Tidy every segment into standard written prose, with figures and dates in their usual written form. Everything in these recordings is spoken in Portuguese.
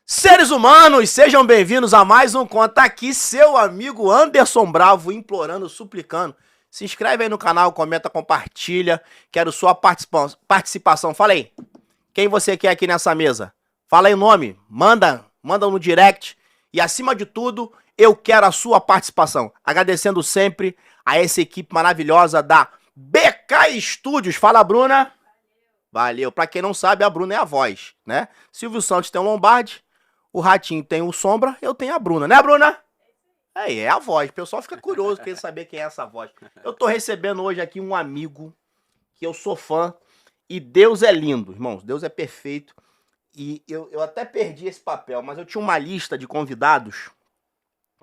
Seres humanos, sejam bem-vindos a mais um Conta Aqui, seu amigo Anderson Bravo, implorando, suplicando. Se inscreve aí no canal, comenta, compartilha. Quero sua participação. Fala aí, quem você quer aqui nessa mesa? Fala aí o nome, manda no direct. E acima de tudo, eu quero a sua participação. Agradecendo sempre a essa equipe maravilhosa da BK Studios. Fala, Bruna. Valeu. Pra quem não sabe, a Bruna é a voz, né? Silvio Santos tem o Lombardi. O Ratinho tem o Sombra, eu tenho a Bruna, né, Bruna? Aí, é a voz. O pessoal fica curioso, querendo saber quem é essa voz. Eu tô recebendo hoje aqui um amigo que eu sou fã e Deus é lindo, irmãos. Deus é perfeito. E eu até perdi esse papel, mas eu tinha uma lista de convidados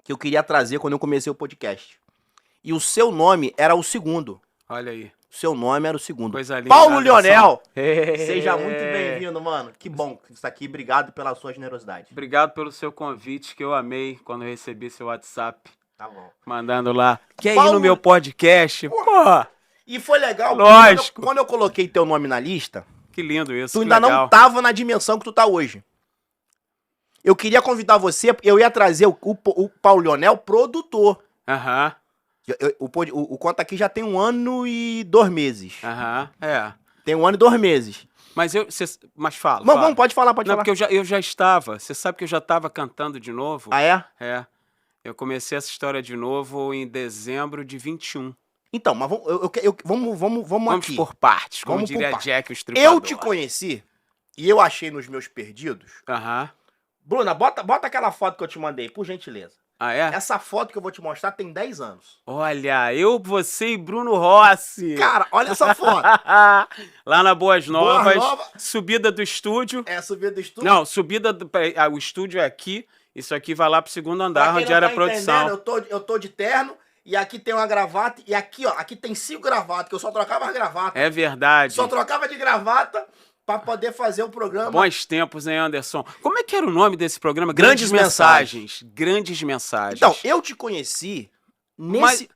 que eu queria trazer quando eu comecei o podcast. E o seu nome era o segundo. Olha aí. Seu nome era o segundo. Coisa linda. Paulo Lionel! Seja muito bem-vindo, mano. Que bom que você está aqui. Obrigado pela sua generosidade. Obrigado pelo seu convite, que eu amei quando eu recebi seu WhatsApp. Tá bom. Mandando lá. Quer Paulo... ir no meu podcast? Pô! E foi legal. Lógico. Quando eu coloquei teu nome na lista... Que lindo isso, tu ainda legal. não tava na dimensão que tu tá hoje. Eu queria convidar você, eu ia trazer o Paulo Lionel produtor. Aham. O Conta Aqui já tem 1 ano e 2 meses. Aham, é. Tem 1 ano e 2 meses. Mas mas fala. Não, vamos, pode falar, pode Não, falar. porque eu já estava. Você sabe que eu já estava cantando de novo? Ah, é? É. Eu comecei essa história de novo em dezembro de 21. Então, mas vamos aqui. Por partes, como Vamos diria por partes. Jack o Estripador. Eu te conheci e eu achei nos meus perdidos. Aham. Bruna, bota aquela foto que eu te mandei, por gentileza. Ah, é? Essa foto que eu vou te mostrar tem 10 anos. Olha, você e Bruno Rossi. Cara, olha essa foto. Lá na Boas Novas, Nova. Subida do estúdio. É a subida do estúdio? Não, o estúdio é aqui, isso aqui vai lá pro 2º andar, onde era a produção. Eu tô de terno e aqui tem uma gravata e aqui, ó, aqui tem 5 gravatas, que eu só trocava as gravatas. É verdade. Só trocava de gravata pra poder fazer o programa. Bons tempos, hein, Anderson? Como é que era o nome desse programa? Grandes Mensagens. Grandes Mensagens. Então, eu te conheci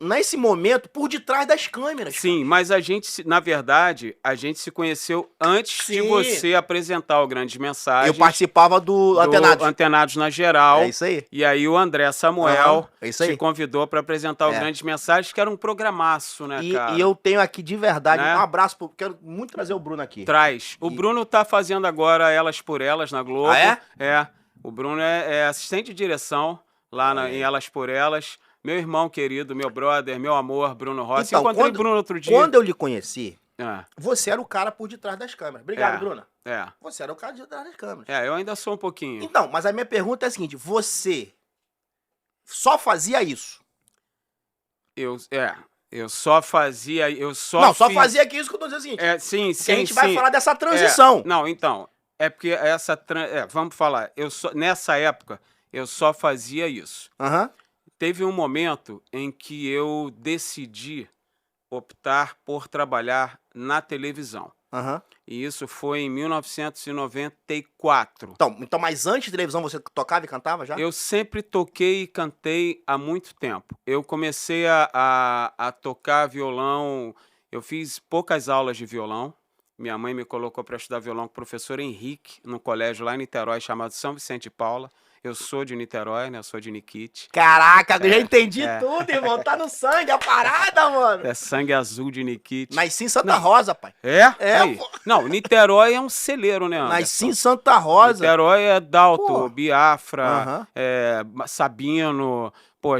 nesse momento por detrás das câmeras. Sim, cara. mas a gente, na verdade, a gente se conheceu antes de você apresentar o Grandes Mensagens. Eu participava do Antenados na Geral. É isso aí. E aí o André Samuel é isso aí. te convidou para apresentar o Grandes Mensagens, que era um programaço, né, cara? E eu tenho aqui de verdade Né? um abraço, quero muito trazer o Bruno aqui. Traz. O Bruno tá fazendo agora Elas por Elas na Globo. Ah, é? É. O Bruno é assistente de direção lá em Elas por Elas. Meu irmão querido, meu brother, meu amor, Bruno Rossi. Então, Encontrei o Bruno outro dia. Quando eu lhe conheci, É. você era o cara por detrás das câmeras. Obrigado, Bruna. É. Você era o cara de detrás das câmeras. É, eu ainda sou um pouquinho. Então, mas a minha pergunta é a seguinte, você só fazia isso? Eu só fazia, Só fazia aqui isso que eu tô dizendo o seguinte. Sim, que a gente vai falar dessa transição. Não, então, é porque vamos falar, nessa época, eu só fazia isso. Aham. Teve um momento em que eu decidi optar por trabalhar na televisão. Aham. E isso foi em 1994. Então, mas antes de televisão você tocava e cantava já? Eu sempre toquei e cantei há muito tempo. Eu comecei a tocar violão, eu fiz poucas aulas de violão. Minha mãe me colocou para estudar violão com o professor Henrique, num colégio lá em Niterói, chamado São Vicente de Paula. Eu sou de Niterói, né? Eu sou de Nikit. Caraca, eu já entendi tudo, irmão. Tá no sangue a parada, mano. É sangue azul de Nikit. Nasci em Santa Rosa, pai. É? Pô. Não, Niterói é um celeiro, né, Anderson? Nasci em Santa Rosa. Niterói é Dalto, Pô. Biafra, Sabino,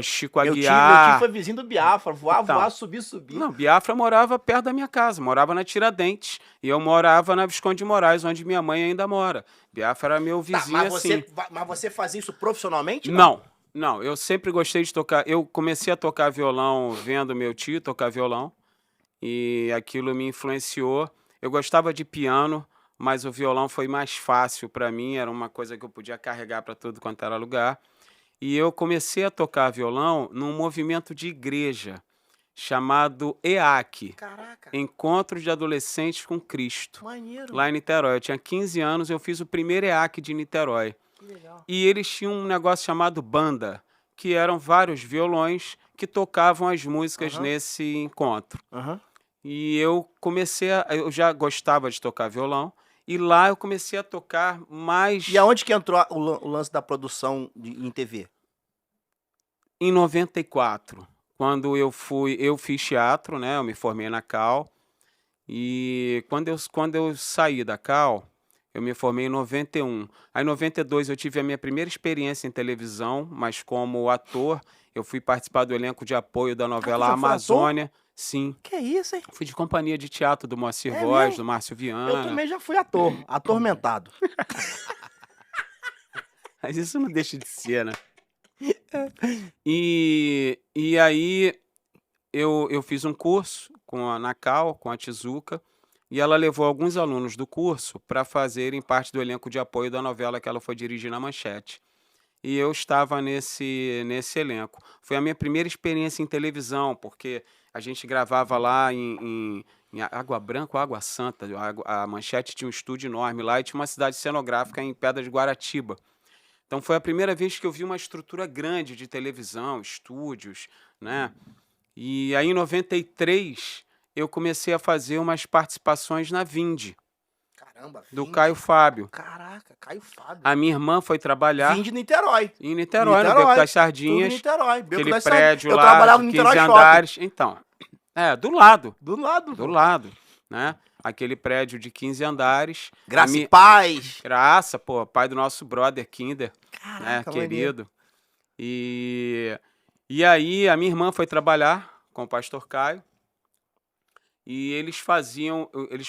Chico Meu Aguiar. tio foi vizinho do Biafra. Voar, subir. Não, Biafra morava perto da minha casa, morava na Tiradentes. E eu morava na Visconde de Moraes, onde minha mãe ainda mora. Biafra era meu vizinho, mas você fazia isso profissionalmente? Não, eu sempre gostei de tocar. Eu comecei a tocar violão vendo meu tio tocar violão. E aquilo me influenciou. Eu gostava de piano, mas o violão foi mais fácil para mim. Era uma coisa que eu podia carregar para tudo quanto era lugar. E eu comecei a tocar violão num movimento de igreja chamado EAC. Caraca. Encontro de Adolescentes com Cristo. Maneiro. Lá em Niterói. Eu tinha 15 anos, eu fiz o primeiro EAC de Niterói. Que legal. E eles tinham um negócio chamado banda, que eram vários violões que tocavam as músicas nesse encontro. Aham. E eu já gostava de tocar violão. E lá eu comecei a tocar mais E aonde que entrou o lance da produção em TV? em 94, quando eu fiz teatro, né? Eu me formei na Cal. E quando eu saí da Cal, eu me formei em 91. Aí em 92 eu tive a minha primeira experiência em televisão, mas como ator, eu fui participar do elenco de apoio da tu novela já foi ator? Amazônia. Sim, Que isso, hein? fui de companhia de teatro do Moacir É Góes, mesmo? do Márcio Eu Viana. também já fui ator, atormentado. Mas isso não deixa de ser, né? E aí eu fiz um curso na Cal, com a Tizuca, e ela levou alguns alunos do curso para fazerem parte do elenco de apoio da novela que ela foi dirigir na Manchete. E eu estava nesse elenco. Foi a minha primeira experiência em televisão, porque a gente gravava lá em Água Branca ou Água Santa. A Manchete tinha um estúdio enorme lá e tinha uma cidade cenográfica em Pedra de Guaratiba. Então foi a primeira vez que eu vi uma estrutura grande de televisão, estúdios, né? E aí em 93 eu comecei a fazer umas participações na Vind, Caramba, do Vind. Caio Fábio. Caraca, Caio Fábio. A minha irmã foi trabalhar Vind Niterói. em Niterói, no Beco das Tudo Sardinhas, Niterói. Beco aquele das Sardinhas. prédio Eu lá trabalhava de no 15 Niterói Shopping. andares. Então, do lado, Do lado. do pô. lado, né? Aquele prédio de 15 andares. Graça e paz. Graça, pô, pai do nosso brother Kinder, né, Caraca, maneiro. querido. E aí a minha irmã foi trabalhar com o pastor Caio e eles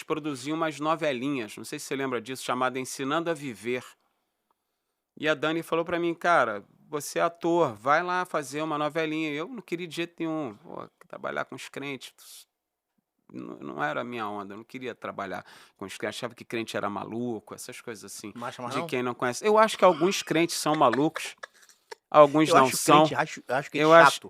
produziam umas novelinhas, não sei se você lembra disso, chamada Ensinando a Viver. E a Dani falou pra mim, cara, você é ator, vai lá fazer uma novelinha. Eu não queria de jeito nenhum, trabalhar com os crentes. Não era a minha onda, eu não queria trabalhar com os crentes, achava que crente era maluco, essas coisas assim, Mas de não? quem não conhece. Eu acho que alguns crentes são malucos, alguns Eu não acho são. crente, acho crente Eu acho, chato.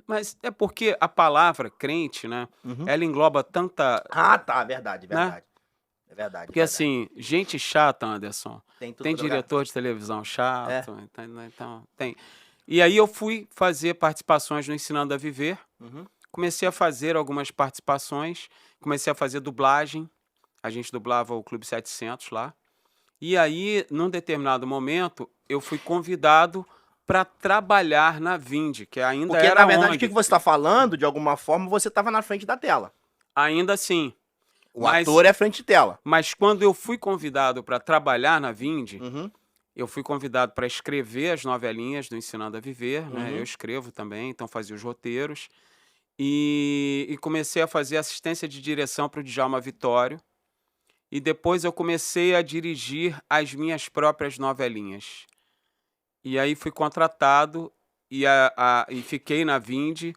mas é porque a palavra crente, né, Uhum. ela engloba tanta, Ah, tá, verdade, né? verdade. É verdade. Porque assim, gente chata, Anderson, Tem tudo tem pra lugar. diretor de televisão chato, então tem. E aí eu fui fazer participações no Ensinando a Viver, Uhum. comecei a fazer algumas participações, comecei a fazer dublagem, a gente dublava o Clube 700 lá, e aí, num determinado momento, eu fui convidado para trabalhar na Vind, que ainda Porque, era na verdade, o onde? que você está falando, de alguma forma, você estava na frente da tela. Ainda assim. O ator é frente de tela. Mas quando eu fui convidado para trabalhar na Vind, Uhum. eu fui convidado para escrever as novelinhas do Ensinando a Viver, né? Uhum. Eu escrevo também, então fazia os roteiros. E comecei a fazer assistência de direção para o Djalma Vitório. E depois eu comecei a dirigir as minhas próprias novelinhas. E aí fui contratado e fiquei na Vind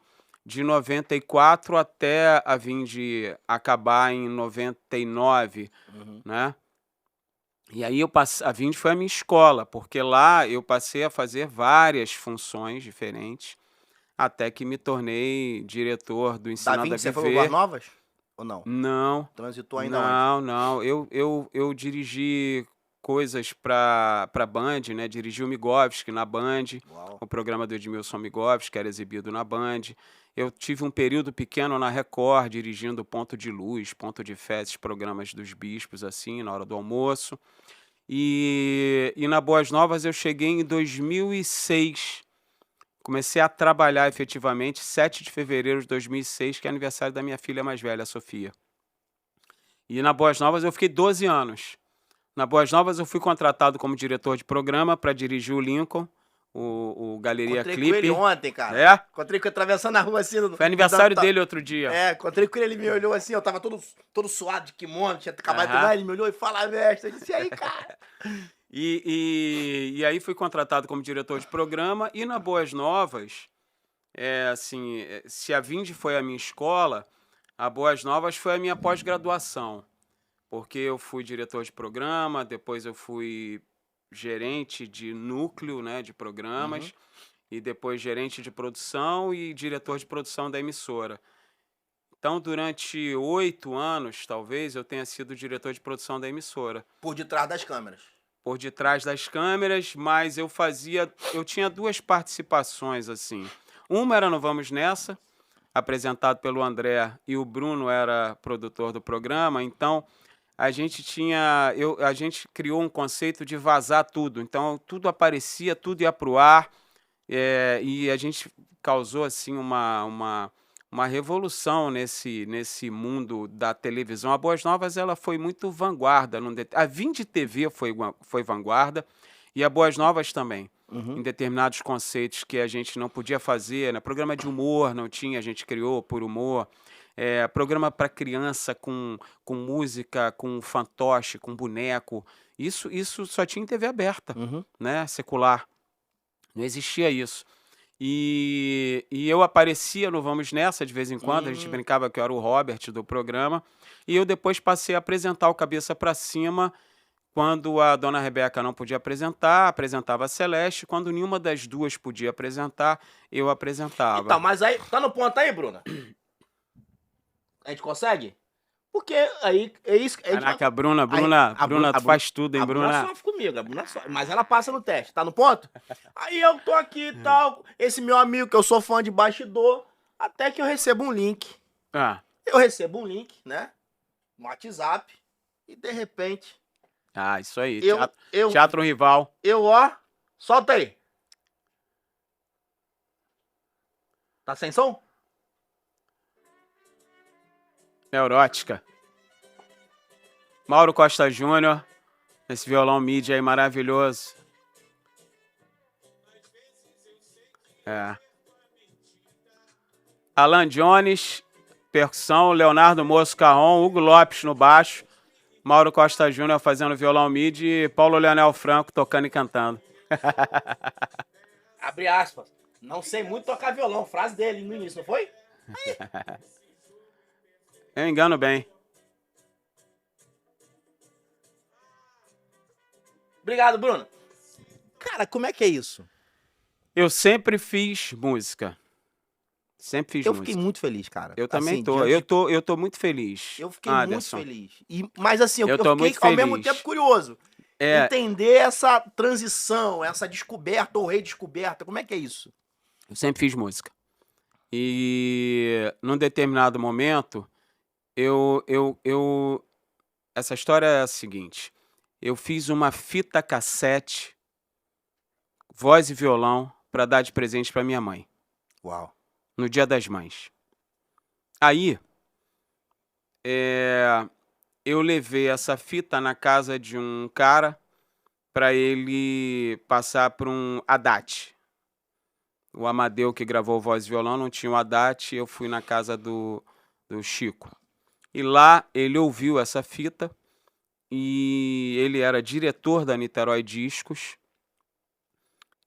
de 94 até a Vind acabar em 99, Uhum. né? E aí a Vind foi a minha escola, porque lá eu passei a fazer várias funções diferentes, até que me tornei diretor do Da Ensinando a Vind, você foi Viver. para Boas Novas? Ou não? Não, Transitou ainda onde? não. Eu dirigi coisas para Band, né? Dirigi o Migovski na Band, Uau. o programa do Edmilson Migovski, que era exibido na Band. Eu tive um período pequeno na Record, dirigindo Ponto de Luz, Ponto de Fé, esses programas dos bispos, assim, na hora do almoço. E na Boas Novas eu cheguei em 2006. Comecei a trabalhar efetivamente 7 de fevereiro de 2006, que é aniversário da minha filha mais velha, a Sofia. E na Boas Novas eu fiquei 12 anos. Na Boas Novas eu fui contratado como diretor de programa para dirigir o Lincoln, o Galeria Encontrei Clipe. com ele ontem, cara. É? Encontrei com ele atravessando a rua assim. Foi aniversário dele outro dia. É, encontrei com ele me olhou assim, eu tava todo suado de kimono, tinha acabado de Aham. treinar, ele me olhou e fala, mestre, eu disse, e aí, cara? E aí fui contratado como diretor de programa e na Boas Novas, se a Vind foi a minha escola, a Boas Novas foi a minha pós-graduação, porque eu fui diretor de programa, depois eu fui gerente de núcleo, né, de programas, e depois gerente de produção e diretor de produção da emissora. Então, durante 8 anos, talvez, eu tenha sido diretor de produção da emissora. Por detrás das câmeras. Por detrás das câmeras, mas eu tinha 2 participações, assim. Uma era no Vamos Nessa, apresentado pelo André, e o Bruno era produtor do programa, então a gente a gente criou um conceito de vazar tudo. Então, tudo aparecia, tudo ia para o ar, e a gente causou assim uma revolução nesse mundo da televisão. A Boas Novas ela foi muito vanguarda. A Vind TV foi vanguarda e a Boas Novas também. Em determinados conceitos que a gente não podia fazer, né? Programa de humor não tinha, a gente criou por humor. Programa para criança com música, com fantoche, com boneco. Isso só tinha em TV aberta, né? Secular. Não existia isso. E eu aparecia no Vamos Nessa de vez em quando, a gente brincava que eu era o Robert do programa, e eu depois passei a apresentar o Cabeça para Cima, quando a dona Rebeca não podia apresentar, apresentava a Celeste, quando nenhuma das duas podia apresentar, eu apresentava. Então, mas aí, tá no ponto aí, Bruna? A gente consegue? Porque aí é isso. Caraca, Bruna, tu faz tudo, hein, Bruna? A Bruna sofre comigo, a Bruna sofre, mas ela passa no teste, tá no ponto? Aí eu tô aqui e tal, esse meu amigo que eu sou fã de bastidor, até que eu recebo um link. Eu recebo um link, né, no WhatsApp, e de repente... isso aí, teatro rival. Solta aí. Tá sem som? Neurótica. Mauro Costa Júnior, esse violão MIDI aí maravilhoso. Alan Jones, percussão, Leonardo Moço Carron, Hugo Lopes no baixo, Mauro Costa Júnior fazendo violão MIDI e Paulo Leonel Franco tocando e cantando. Abre aspas. Não sei muito tocar violão, frase dele no início, não foi? Eu engano bem. Obrigado, Bruno. Cara, como é que é isso? Eu sempre fiz música. Sempre fiz música. Eu fiquei muito feliz, cara. Eu também tô. Eu tô muito feliz. Eu fiquei muito feliz. Mas assim, eu fiquei muito ao mesmo tempo curioso. Entender essa transição, essa descoberta ou redescoberta. Como é que é isso? Eu sempre fiz música. E num determinado momento, essa história é a seguinte. Eu fiz uma fita cassete, voz e violão, para dar de presente para minha mãe. Uau. No Dia das Mães. Aí, eu levei essa fita na casa de um cara para ele passar para um ADAT. O Amadeu, que gravou voz e violão, não tinha o ADAT, eu fui na casa do Chico. E lá ele ouviu essa fita e ele era diretor da Niterói Discos.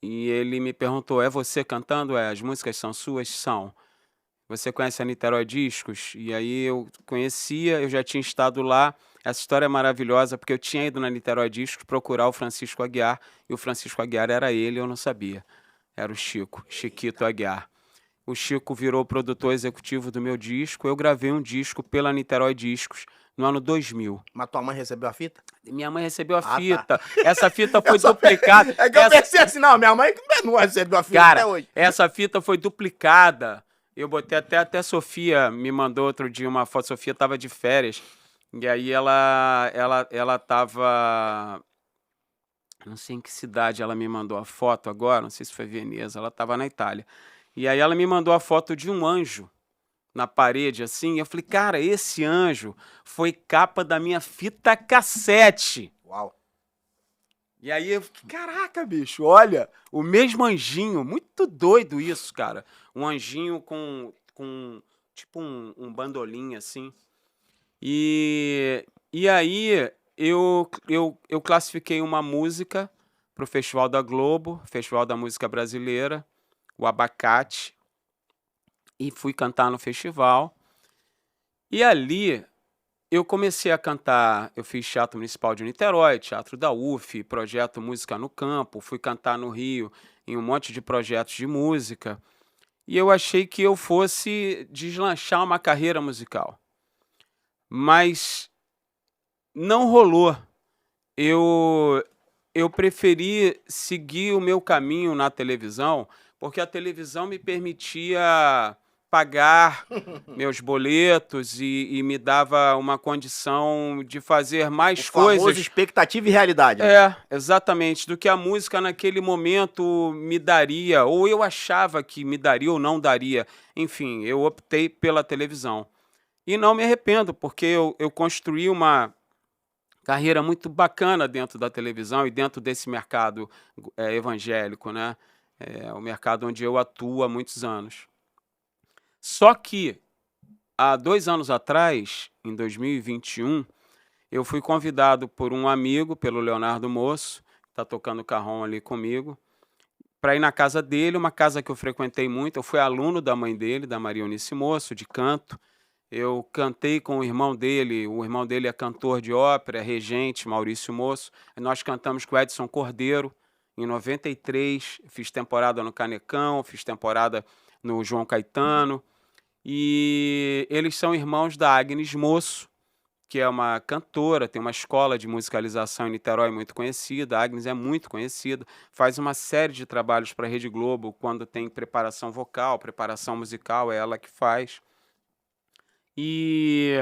E ele me perguntou, é você cantando? As músicas são suas? São. Você conhece a Niterói Discos? E aí eu conhecia, eu já tinha estado lá. Essa história é maravilhosa, porque eu tinha ido na Niterói Discos procurar o Francisco Aguiar, e o Francisco Aguiar era ele, eu não sabia. Era o Chiquito Aguiar. O Chico virou produtor executivo do meu disco, eu gravei um disco pela Niterói Discos no ano 2000. Mas tua mãe recebeu a fita? Minha mãe recebeu a fita. Tá. Essa fita foi duplicada. É que eu pensei assim, não, minha mãe não recebeu a fita até hoje. Essa fita foi duplicada. Eu botei até a Sofia me mandou outro dia uma foto. Sofia estava de férias. E aí ela tava... Não sei em que cidade ela me mandou a foto agora. Não sei se foi Veneza. Ela estava na Itália. E aí ela me mandou a foto de um anjo na parede, assim. Eu falei, cara, esse anjo foi capa da minha fita cassete. Uau. E aí eu fiquei, caraca, bicho, olha, o mesmo anjinho, muito doido isso, cara. Um anjinho com tipo um bandolim, assim. E aí eu classifiquei uma música pro Festival da Globo, Festival da Música Brasileira, o Abacate, e fui cantar no festival. E ali eu comecei a cantar, eu fiz Teatro Municipal de Niterói, Teatro da UF, projeto Música no Campo, fui cantar no Rio em um monte de projetos de música, e eu achei que eu fosse deslanchar uma carreira musical. Mas não rolou. Eu preferi seguir o meu caminho na televisão, porque a televisão me permitia pagar meus boletos e me dava uma condição de fazer mais O famoso coisas. expectativa e realidade. Exatamente, do que a música naquele momento me daria, ou eu achava que me daria ou não daria. Enfim, eu optei pela televisão. E não me arrependo, porque eu construí uma carreira muito bacana dentro da televisão e dentro desse mercado evangélico, né? O mercado onde eu atuo há muitos anos. Só que, há 2 anos atrás, em 2021, eu fui convidado por um amigo, pelo Leonardo Moço, que está tocando carrom ali comigo, para ir na casa dele, uma casa que eu frequentei muito. Eu fui aluno da mãe dele, da Maria Eunice Moço, de canto. Eu cantei com o irmão dele é cantor de ópera, é regente, Maurício Moço. E nós cantamos com o Edson Cordeiro, em 93, fiz temporada no Canecão, fiz temporada no João Caetano. E eles são irmãos da Agnes Moço, que é uma cantora, tem uma escola de musicalização em Niterói muito conhecida. A Agnes é muito conhecida, faz uma série de trabalhos para a Rede Globo, quando tem preparação vocal, preparação musical, é ela que faz. E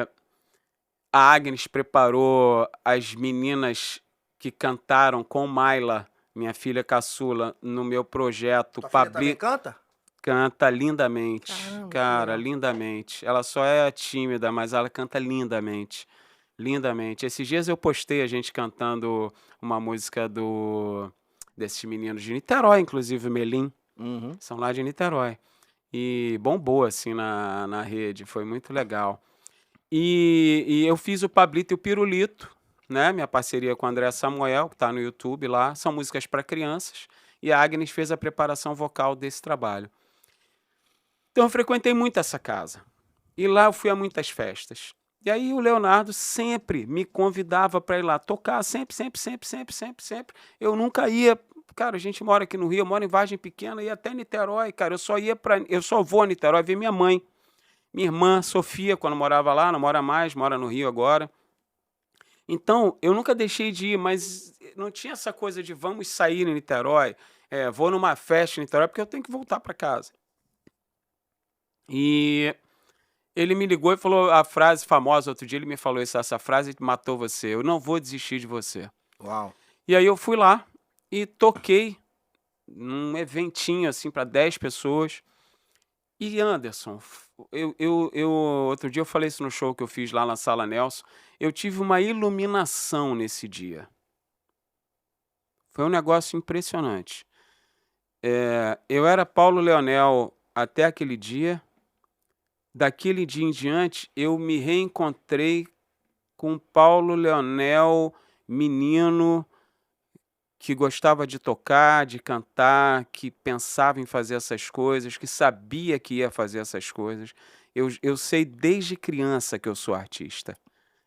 a Agnes preparou as meninas que cantaram com Mayla, minha filha caçula, no meu projeto Tua filha também canta? Canta lindamente, Caramba, que cara, legal. lindamente. Ela só é tímida, mas ela canta lindamente, lindamente. Esses dias eu postei a gente cantando uma música desses meninos de Niterói, inclusive Melim, Uhum. são lá de Niterói. E bombou assim na rede, foi muito legal. E eu fiz o Pablito e o Pirulito, né? Minha parceria com o André Samuel, que está no YouTube lá. São músicas para crianças. E a Agnes fez a preparação vocal desse trabalho. Então eu frequentei muito essa casa. E lá eu fui a muitas festas. E aí o Leonardo sempre me convidava para ir lá tocar, sempre. Eu nunca ia. Cara, a gente mora aqui no Rio, eu moro em Vargem Pequena, ia até Niterói, cara. Eu só vou a Niterói ver minha mãe. Minha irmã, Sofia, quando morava lá, não mora mais, mora no Rio agora. Então, eu nunca deixei de ir, mas não tinha essa coisa de vamos sair em Niterói, vou numa festa em Niterói, porque eu tenho que voltar para casa. E ele me ligou e falou a frase famosa, outro dia ele me falou essa frase matou você, eu não vou desistir de você. Uau. E aí eu fui lá e toquei num eventinho assim para 10 pessoas. E Anderson, outro dia eu falei isso no show que eu fiz lá na Sala Nelson, eu tive uma iluminação nesse dia. Foi um negócio impressionante. Eu era Paulo Leonel até aquele dia. Daquele dia em diante, eu me reencontrei com Paulo Leonel, menino que gostava de tocar, de cantar, que pensava em fazer essas coisas, que sabia que ia fazer essas coisas. Eu sei desde criança que eu sou artista.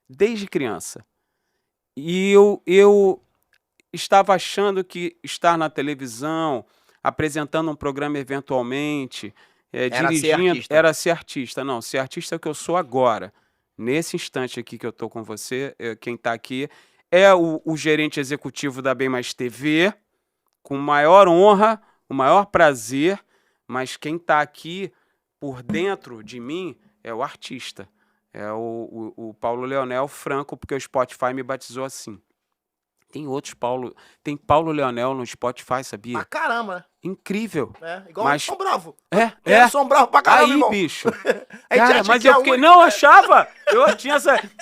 Desde criança. E eu estava achando que estar na televisão, apresentando um programa eventualmente, Era ser dirigindo, artista. era ser artista. Não, ser artista é o que eu sou agora. Nesse instante aqui que eu estou com você, quem está aqui é o gerente executivo da Bem Mais TV, com maior honra, o maior prazer, mas quem está aqui por dentro de mim é o artista. É o Paulo Leonel Franco, porque o Spotify me batizou assim. Tem outros Paulo. Tem Paulo Leonel no Spotify, sabia? Pra caramba, né? Incrível. Igual Mas- Anderson Bravo. É. Anderson Bravo pra caramba, Aí, irmão. bicho. A gente Cara, acha mas que eu é o fiquei. único- Não, eu achava. Eu tinha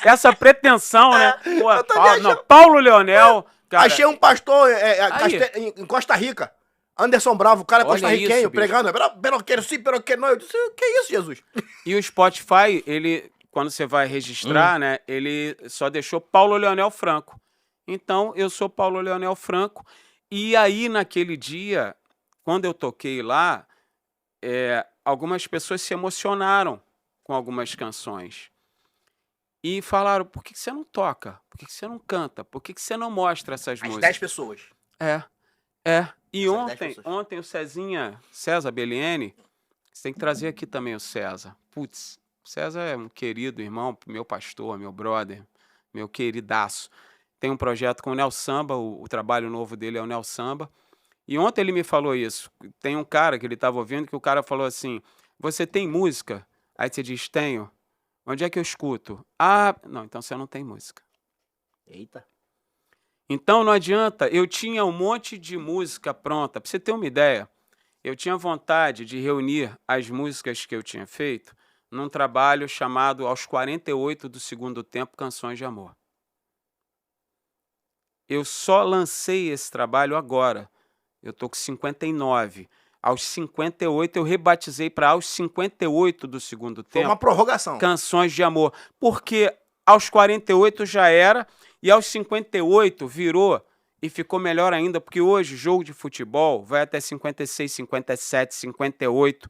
essa pretensão, né? Pô, eu também Não, achava. Paulo Leonel. Cara, Achei um pastor Aí. em Costa Rica. Anderson Bravo, o cara é Olha costarriquenho, isso, bicho. pregando. Pero quero sim, pero que não. Eu disse, que isso, Jesus? E o Spotify, ele, quando você vai registrar, né, ele só deixou Paulo Leonel Franco. Então, eu sou Paulo Leonel Franco. E aí, naquele dia, quando eu toquei lá, algumas pessoas se emocionaram com algumas canções. E falaram, por que você não toca? Por que você não canta? Por que você não mostra essas As músicas? 10 pessoas. E São 10 pessoas. ontem o César Belliene, você tem que trazer aqui também o César. Putz, o César é um querido irmão, meu pastor, meu brother, meu queridaço. Tem um projeto com o Nel Samba, o trabalho novo dele é o Nel Samba. E ontem ele me falou isso. Tem um cara que ele estava ouvindo que o cara falou assim, Você tem música? Aí você diz, tenho. Onde é que eu escuto? Ah, não, então você não tem música. Eita. Então não adianta, eu tinha um monte de música pronta. Para você ter uma ideia, eu tinha vontade de reunir as músicas que eu tinha feito num trabalho chamado Aos 48 do Segundo Tempo, Canções de Amor. Eu só lancei esse trabalho agora. Eu tô com 59. Aos 58 eu rebatizei para Aos 58 do Segundo Foi uma Tempo, prorrogação. Canções de Amor. Porque aos 48 já era, e aos 58 virou e ficou melhor ainda, porque hoje jogo de futebol vai até 56, 57, 58.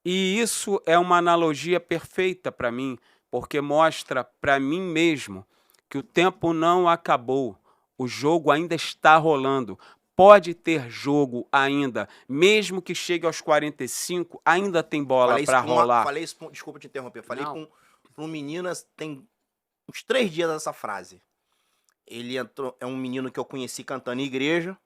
E isso é uma analogia perfeita para mim, porque mostra para mim mesmo que o tempo não acabou. O jogo ainda está rolando. Pode ter jogo ainda, mesmo que chegue aos 45, ainda tem bola para rolar. Falei isso, desculpa te interromper. Falei Não. com um menino, tem uns 3 dias dessa frase. Ele entrou, é um menino que eu conheci cantando em igreja.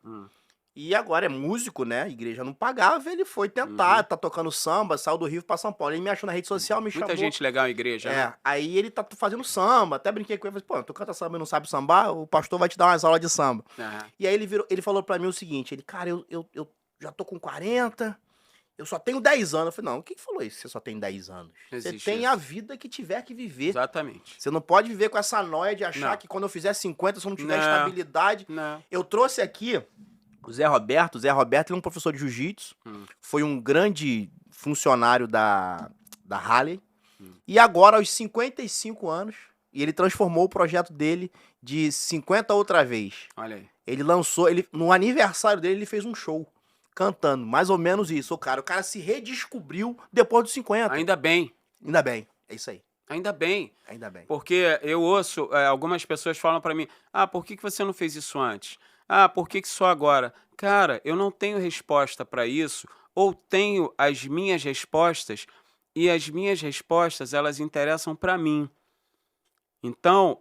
E agora é músico, né? A igreja não pagava, ele foi tentar, tá tocando samba, saiu do Rio pra São Paulo. Ele me achou na rede social, me chamou. Muita gente legal em igreja, né? Aí ele tá fazendo samba, até brinquei com ele, falei, pô, tu canta samba e não sabe sambar, o pastor vai te dar umas aulas de samba. E aí ele falou pra mim o seguinte, cara, eu já tô com 40, eu só tenho 10 anos. Eu falei, não, quem falou isso? Você só tem 10 anos. Você tem a vida que tiver que viver. Exatamente. Você não pode viver com essa noia de achar que quando eu fizer 50, se eu não tiver estabilidade... Eu trouxe aqui o Zé Roberto. O Zé Roberto ele é um professor de jiu-jitsu, foi um grande funcionário da Harley, e agora, aos 55 anos, e ele transformou o projeto dele de 50 outra vez. Olha aí. Ele lançou, no aniversário dele, ele fez um show, cantando, mais ou menos isso. O cara se redescobriu depois dos 50. Ainda bem. Ainda bem, é isso aí. Ainda bem. Ainda bem. Porque eu ouço, algumas pessoas falam pra mim, por que você não fez isso antes? Por que só agora? Cara, eu não tenho resposta pra isso, ou tenho as minhas respostas, e as minhas respostas, elas interessam pra mim. Então,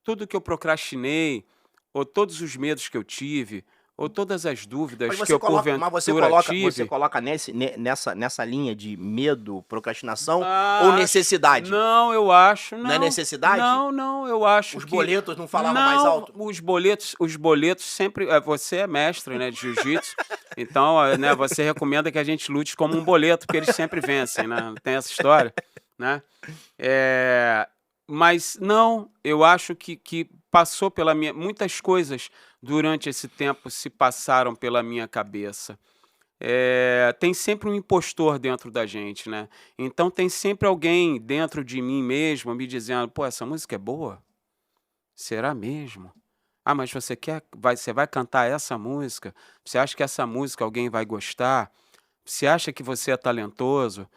tudo que eu procrastinei, ou todos os medos que eu tive, ou todas as dúvidas que eu porventura tive... Você coloca nessa linha de medo, procrastinação ou necessidade? Não, eu acho... Não, é necessidade? Não, eu acho Os que... boletos não falavam mais alto? Os boletos sempre... Você é mestre, né, de jiu-jitsu, então, né, você recomenda que a gente lute como um boleto, porque eles sempre vencem, né? Tem essa história, né? Mas não, eu acho que passou pela minha... Muitas coisas durante esse tempo se passaram pela minha cabeça. Tem sempre um impostor dentro da gente, né? Então tem sempre alguém dentro de mim mesmo me dizendo, pô, essa música é boa? Será mesmo? Mas você vai cantar essa música? Você acha que essa música alguém vai gostar? Você acha que você é talentoso?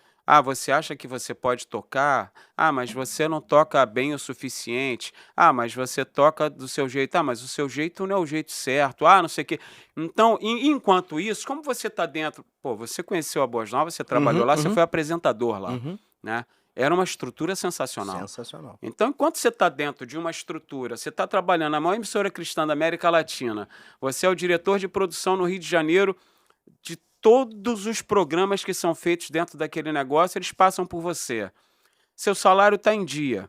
Você acha que você pode tocar? Mas você não toca bem o suficiente. Mas você toca do seu jeito. Mas o seu jeito não é o jeito certo. Não sei o quê. Então, enquanto isso, como você está dentro... Pô, você conheceu a Boas Novas, você trabalhou lá, você foi apresentador lá, né? Era uma estrutura sensacional. Sensacional. Então, enquanto você está dentro de uma estrutura, você está trabalhando na maior emissora cristã da América Latina, você é o diretor de produção no Rio de Janeiro de todos os programas que são feitos dentro daquele negócio, eles passam por você. Seu salário está em dia,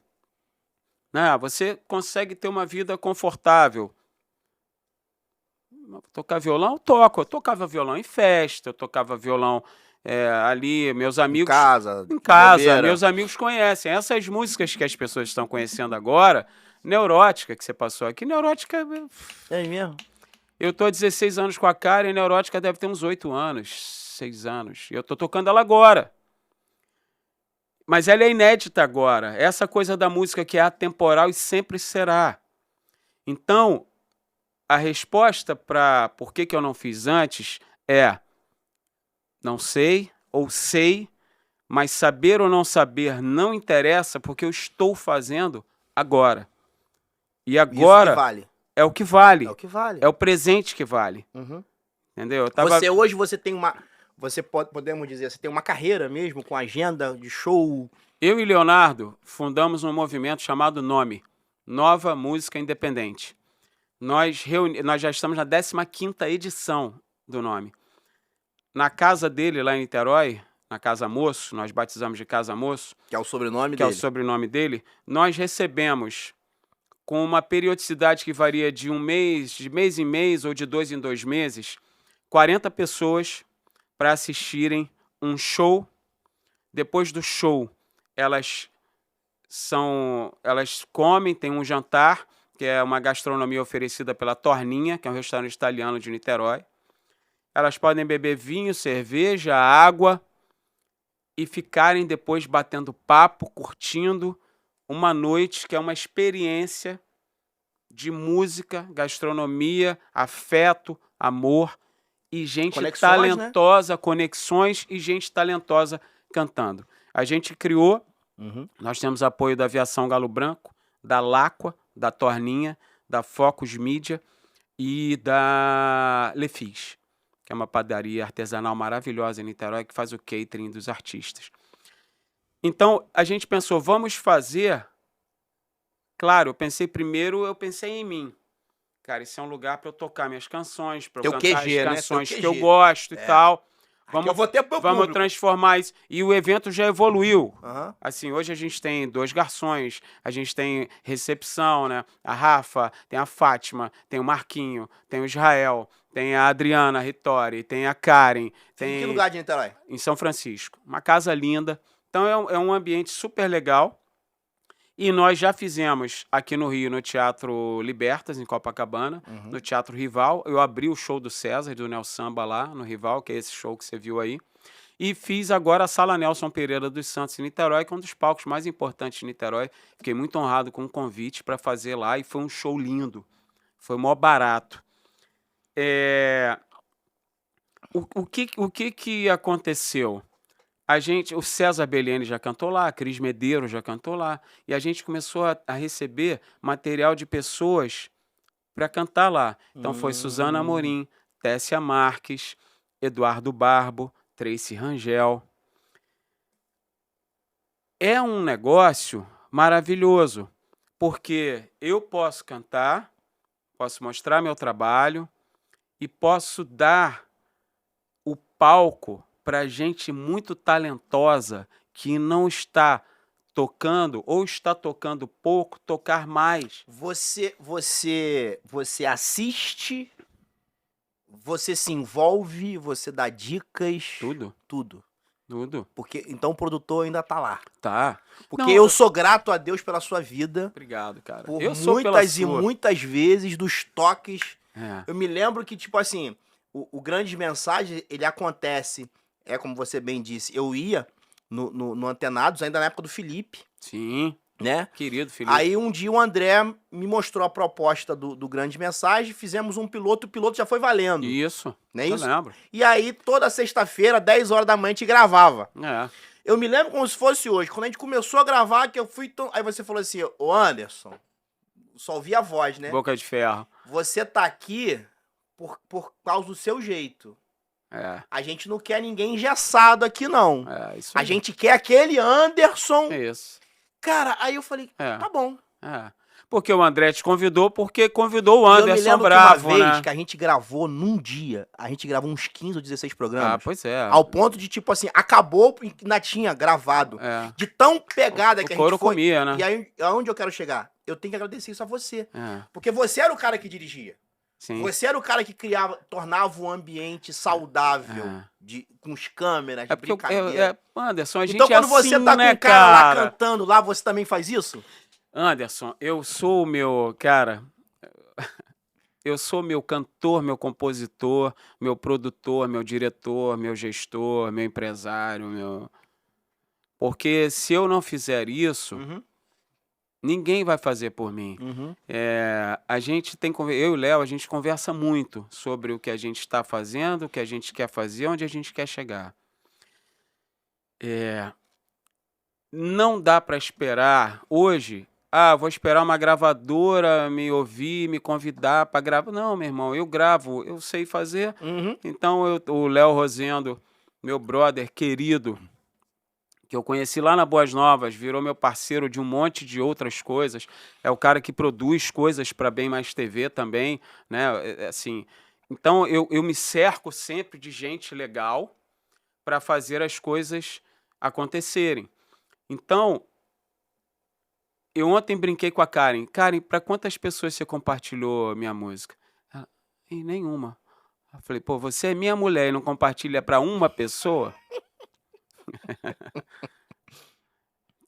né? Você consegue ter uma vida confortável. Tocar violão? Eu toco. Eu tocava violão em festa, eu tocava violão ali, meus amigos... Em casa, meus amigos conhecem. Essas músicas que as pessoas estão conhecendo agora, Neurótica, que você passou aqui, Neurótica... É mesmo? Eu tô há 16 anos com a Karen, e Neurótica deve ter uns 8 anos, 6 anos. E eu tô tocando ela agora. Mas ela é inédita agora. Essa coisa da música que é atemporal e sempre será. Então, a resposta para por que eu não fiz antes é não sei ou sei, mas saber ou não saber não interessa porque eu estou fazendo agora. E agora... Isso que vale. É o que vale. É o que vale. É o presente que vale. Entendeu? Hoje você tem uma... podemos dizer, você tem uma carreira mesmo, com agenda de show. Eu e Leonardo fundamos um movimento chamado NOME, Nova Música Independente. Nós já estamos na 15ª edição do NOME. Na casa dele, lá em Niterói, na Casa Moço, nós batizamos de Casa Moço, Que é o sobrenome que é dele. o sobrenome dele, nós recebemos com uma periodicidade que varia de mês em mês ou de 2 em 2 meses, 40 pessoas para assistirem um show. Depois do show, elas comem, tem um jantar, que é uma gastronomia oferecida pela Torninha, que é um restaurante italiano de Niterói. Elas podem beber vinho, cerveja, água e ficarem depois batendo papo, curtindo uma noite que é uma experiência de música, gastronomia, afeto, amor e gente Conexões, né? talentosa, conexões e gente talentosa cantando. A gente criou, nós temos apoio da Aviação Galo Branco, da Láqua, da Torninha, da Focus Mídia e da Lefis, que é uma padaria artesanal maravilhosa em Niterói que faz o catering dos artistas. Então, a gente pensou, vamos fazer... Claro, eu pensei em mim. Cara, esse é um lugar para eu tocar minhas canções, para eu Teu cantar QG, as né? canções Teu que eu QG. gosto e tal. Eu vou ter pro Vamos público. transformar isso. E o evento já evoluiu. Aham. Assim, hoje a gente tem 2 garçons, a gente tem recepção, né? A Rafa, tem a Fátima, tem o Marquinho, tem o Israel, tem a Adriana Ritori, tem a Karen. Em Tem que lugar de Niterói? em São Francisco. Uma casa linda. Então é um ambiente super legal. E nós já fizemos aqui no Rio, no Teatro Libertas, em Copacabana, no Teatro Rival. Eu abri o show do César, do Nel Samba lá no Rival, que é esse show que você viu aí. E fiz agora a Sala Nelson Pereira dos Santos em Niterói, que é um dos palcos mais importantes de Niterói. Fiquei muito honrado com o convite para fazer lá e foi um show lindo. Foi mó barato. O que aconteceu? O César Bellini já cantou lá, a Cris Medeiros já cantou lá, e a gente começou a receber material de pessoas para cantar lá. Então foi Suzana Amorim, Tessia Marques, Eduardo Barbo, Tracy Rangel. É um negócio maravilhoso, porque eu posso cantar, posso mostrar meu trabalho e posso dar o palco para gente muito talentosa que não está tocando ou está tocando pouco, tocar mais. Você assiste, você se envolve, você dá dicas. Tudo, Tudo. tudo. Porque, então o produtor ainda tá lá. Tá. Porque Não, eu sou grato a Deus pela sua vida. Obrigado, cara. Por Eu sou pela muitas e sua. muitas vezes dos toques. É. Eu me lembro que, tipo assim, o Grandes Mensagens, ele acontece, como você bem disse, eu ia no Antenados, ainda na época do Felipe, Sim, né? querido Felipe. Aí um dia o André me mostrou a proposta do Grandes Mensagens, fizemos um piloto, o piloto já foi valendo. Isso, Não é eu isso? lembro. E aí, toda sexta-feira, 10 horas da manhã, a gente gravava. É. Eu me lembro como se fosse hoje. Quando a gente começou a gravar, que eu fui... Aí você falou assim, ô Anderson, só ouvi a voz, né? Boca de ferro. Você tá aqui por causa do seu jeito. É, A gente não quer ninguém engessado aqui, não. isso A aí. gente quer aquele Anderson. É isso. Cara, aí eu falei, É. tá bom. É. Porque o André te convidou, porque convidou o E eu me Anderson lembro Bravo, que uma vez né? que a gente gravou num dia, a gente gravou uns 15 ou 16 programas. Ah, pois é. Ao ponto de, tipo assim, acabou e ainda tinha gravado. É. De tão pegada que a couro gente foi. comia, né? E aí, aonde eu quero chegar? Eu tenho que agradecer isso a você. É, Porque você era o cara que dirigia. sim. Você era o cara que criava, tornava um ambiente saudável, com os câmeras, É porque, brincadeira. Anderson, a gente Então, é quando você assim, tá né, com o cara lá cara? cantando lá, você também faz isso? Anderson, eu sou o meu, cara, eu sou meu cantor, meu compositor, meu produtor, meu diretor, meu gestor, meu empresário, Porque se eu não fizer isso, Uhum, ninguém vai fazer por mim. uhum. A gente tem, eu e o Léo, a gente conversa muito sobre o que a gente está fazendo, o que a gente quer fazer, onde a gente quer chegar. Não dá para esperar hoje. Vou esperar uma gravadora me ouvir, me convidar para gravar. Não, meu irmão, eu gravo, eu sei fazer. Uhum. Então, o Léo Rosendo, meu brother querido, que eu conheci lá na Boas Novas, virou meu parceiro de um monte de outras coisas. É o cara que produz coisas para Bem Mais TV também, né? Assim, Então, eu me cerco sempre de gente legal para fazer as coisas acontecerem. Então, eu ontem brinquei com a Karen. Karen, para quantas pessoas você compartilhou minha música? Ela, nenhuma. Eu falei, pô, você é minha mulher e não compartilha para uma pessoa?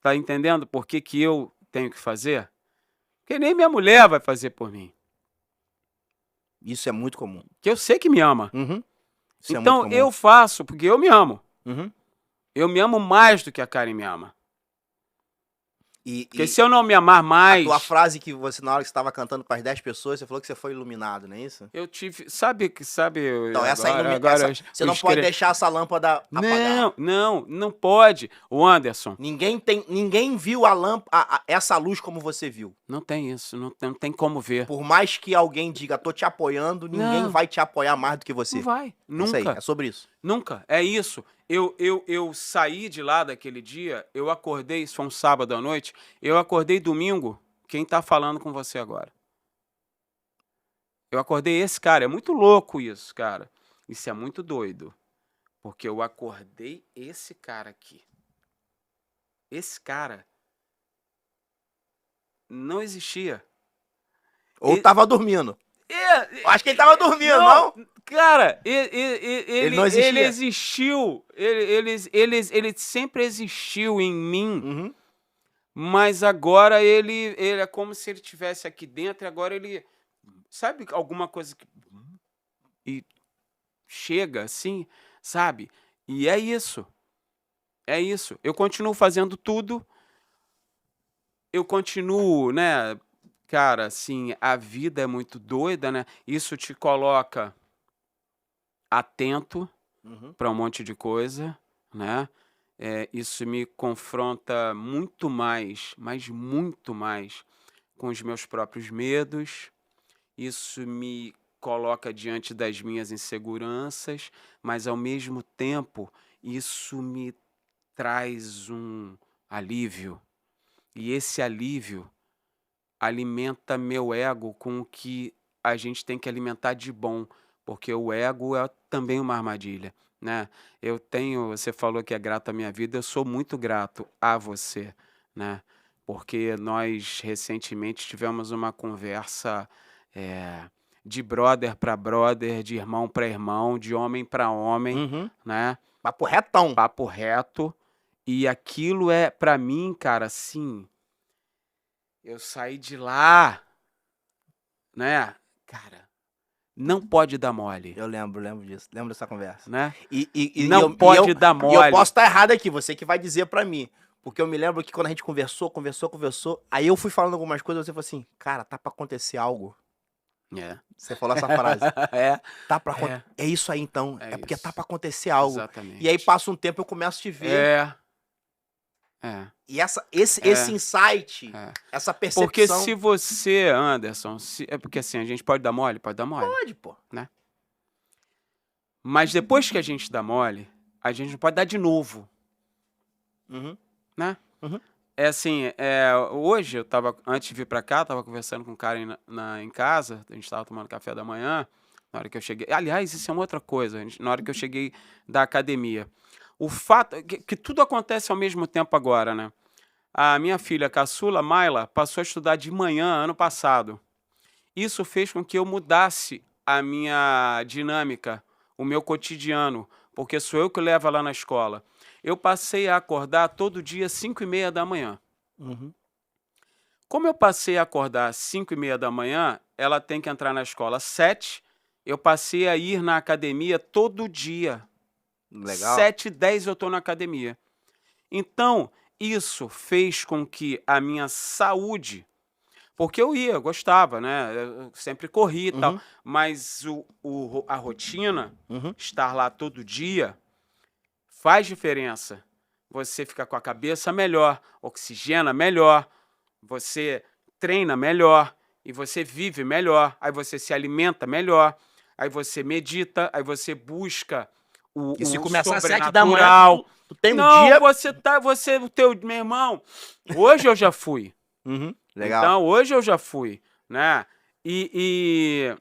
Tá entendendo por que que eu tenho que fazer? Porque nem minha mulher vai fazer por mim. Isso é muito comum. Que eu sei que me ama. Uhum. Isso é muito Então, comum. eu faço porque eu me amo. Uhum. Eu me amo mais do que a Karen me ama. Porque E se eu não me amar a mais... tua frase que você, na hora que você estava cantando com as 10 pessoas, você falou que você foi iluminado, não é isso? Eu tive... Sabe... Então, agora você não pode deixar essa lâmpada apagar. Não pode. O Anderson... Ninguém viu essa luz como você viu. Não tem isso. Não tem como ver. Por mais que alguém diga, tô te apoiando, ninguém Não. vai te apoiar mais do que você. Não vai. É isso aí, Nunca. é sobre isso. Nunca. É isso. Eu saí de lá daquele dia, eu acordei, isso foi um sábado à noite, eu acordei domingo, quem tá falando com você agora? Eu acordei esse cara, é muito louco isso, cara. Isso é muito doido. Porque eu acordei esse cara aqui. Esse cara não existia. Ou tava dormindo. É, Acho que ele tava dormindo, não? Cara, não existia. ele existiu. Ele sempre existiu em mim. Uhum. Mas agora ele é como se ele estivesse aqui dentro e agora ele... Sabe alguma coisa que... E chega assim, sabe? E é isso. É isso. Eu continuo fazendo tudo. Eu continuo, né? Cara, assim, a vida é muito doida, né? Isso te coloca atento para um monte de coisa, né? Isso me confronta muito mais, mas muito mais, com os meus próprios medos. Isso me coloca diante das minhas inseguranças, mas ao mesmo tempo isso me traz um alívio. E esse alívio alimenta meu ego com o que a gente tem que alimentar de bom, porque o ego é também uma armadilha, né? Você falou que é grato à minha vida, eu sou muito grato a você, né? Porque nós recentemente tivemos uma conversa de brother para brother, de irmão para irmão, de homem para homem, né? Papo retão. Papo reto. E aquilo é, para mim, cara, assim, eu saí de lá, né? Cara, não pode dar mole. Eu lembro disso. Lembro dessa conversa. Né? Não pode dar mole. E eu posso estar errado aqui, você que vai dizer pra mim. Porque eu me lembro que quando a gente conversou, aí eu fui falando algumas coisas, você falou assim, cara, tá pra acontecer algo. Você falou essa frase. Tá pra acontecer. É isso aí, então. É porque isso. Tá pra acontecer algo. Exatamente. E aí passa um tempo, eu começo a te ver. E esse insight, essa percepção... Porque se você, Anderson, é porque assim, a gente pode dar mole? Pode dar mole. Pode, pô. Né? Mas depois que a gente dá mole, a gente não pode dar de novo. Né? É assim, hoje eu tava, antes de vir pra cá, tava conversando com o cara em casa, a gente tava tomando café da manhã, na hora que eu cheguei... Aliás, isso é uma outra coisa, na hora que eu cheguei da academia. O fato que tudo acontece ao mesmo tempo agora, né? A minha filha caçula, Mayla, passou a estudar de manhã ano passado. Isso fez com que eu mudasse a minha dinâmica, o meu cotidiano, porque sou eu que levo ela na escola. Eu passei a acordar todo dia às 5h30 da manhã. Como eu passei a acordar às 5h30 da manhã, ela tem que entrar na escola às 7h, eu passei a ir na academia todo dia. Legal. 7h10 eu estou na academia. Então, isso fez com que a minha saúde... Porque eu gostava, né? Eu sempre corri e tal. Mas a rotina, estar lá todo dia, faz diferença. Você fica com a cabeça melhor, oxigena melhor, você treina melhor e você vive melhor. Aí você se alimenta melhor, aí você medita, aí você busca... E se começar às 7 da manhã, tu tem um dia... Meu irmão, hoje eu já fui. Legal. Então, hoje eu já fui, né? E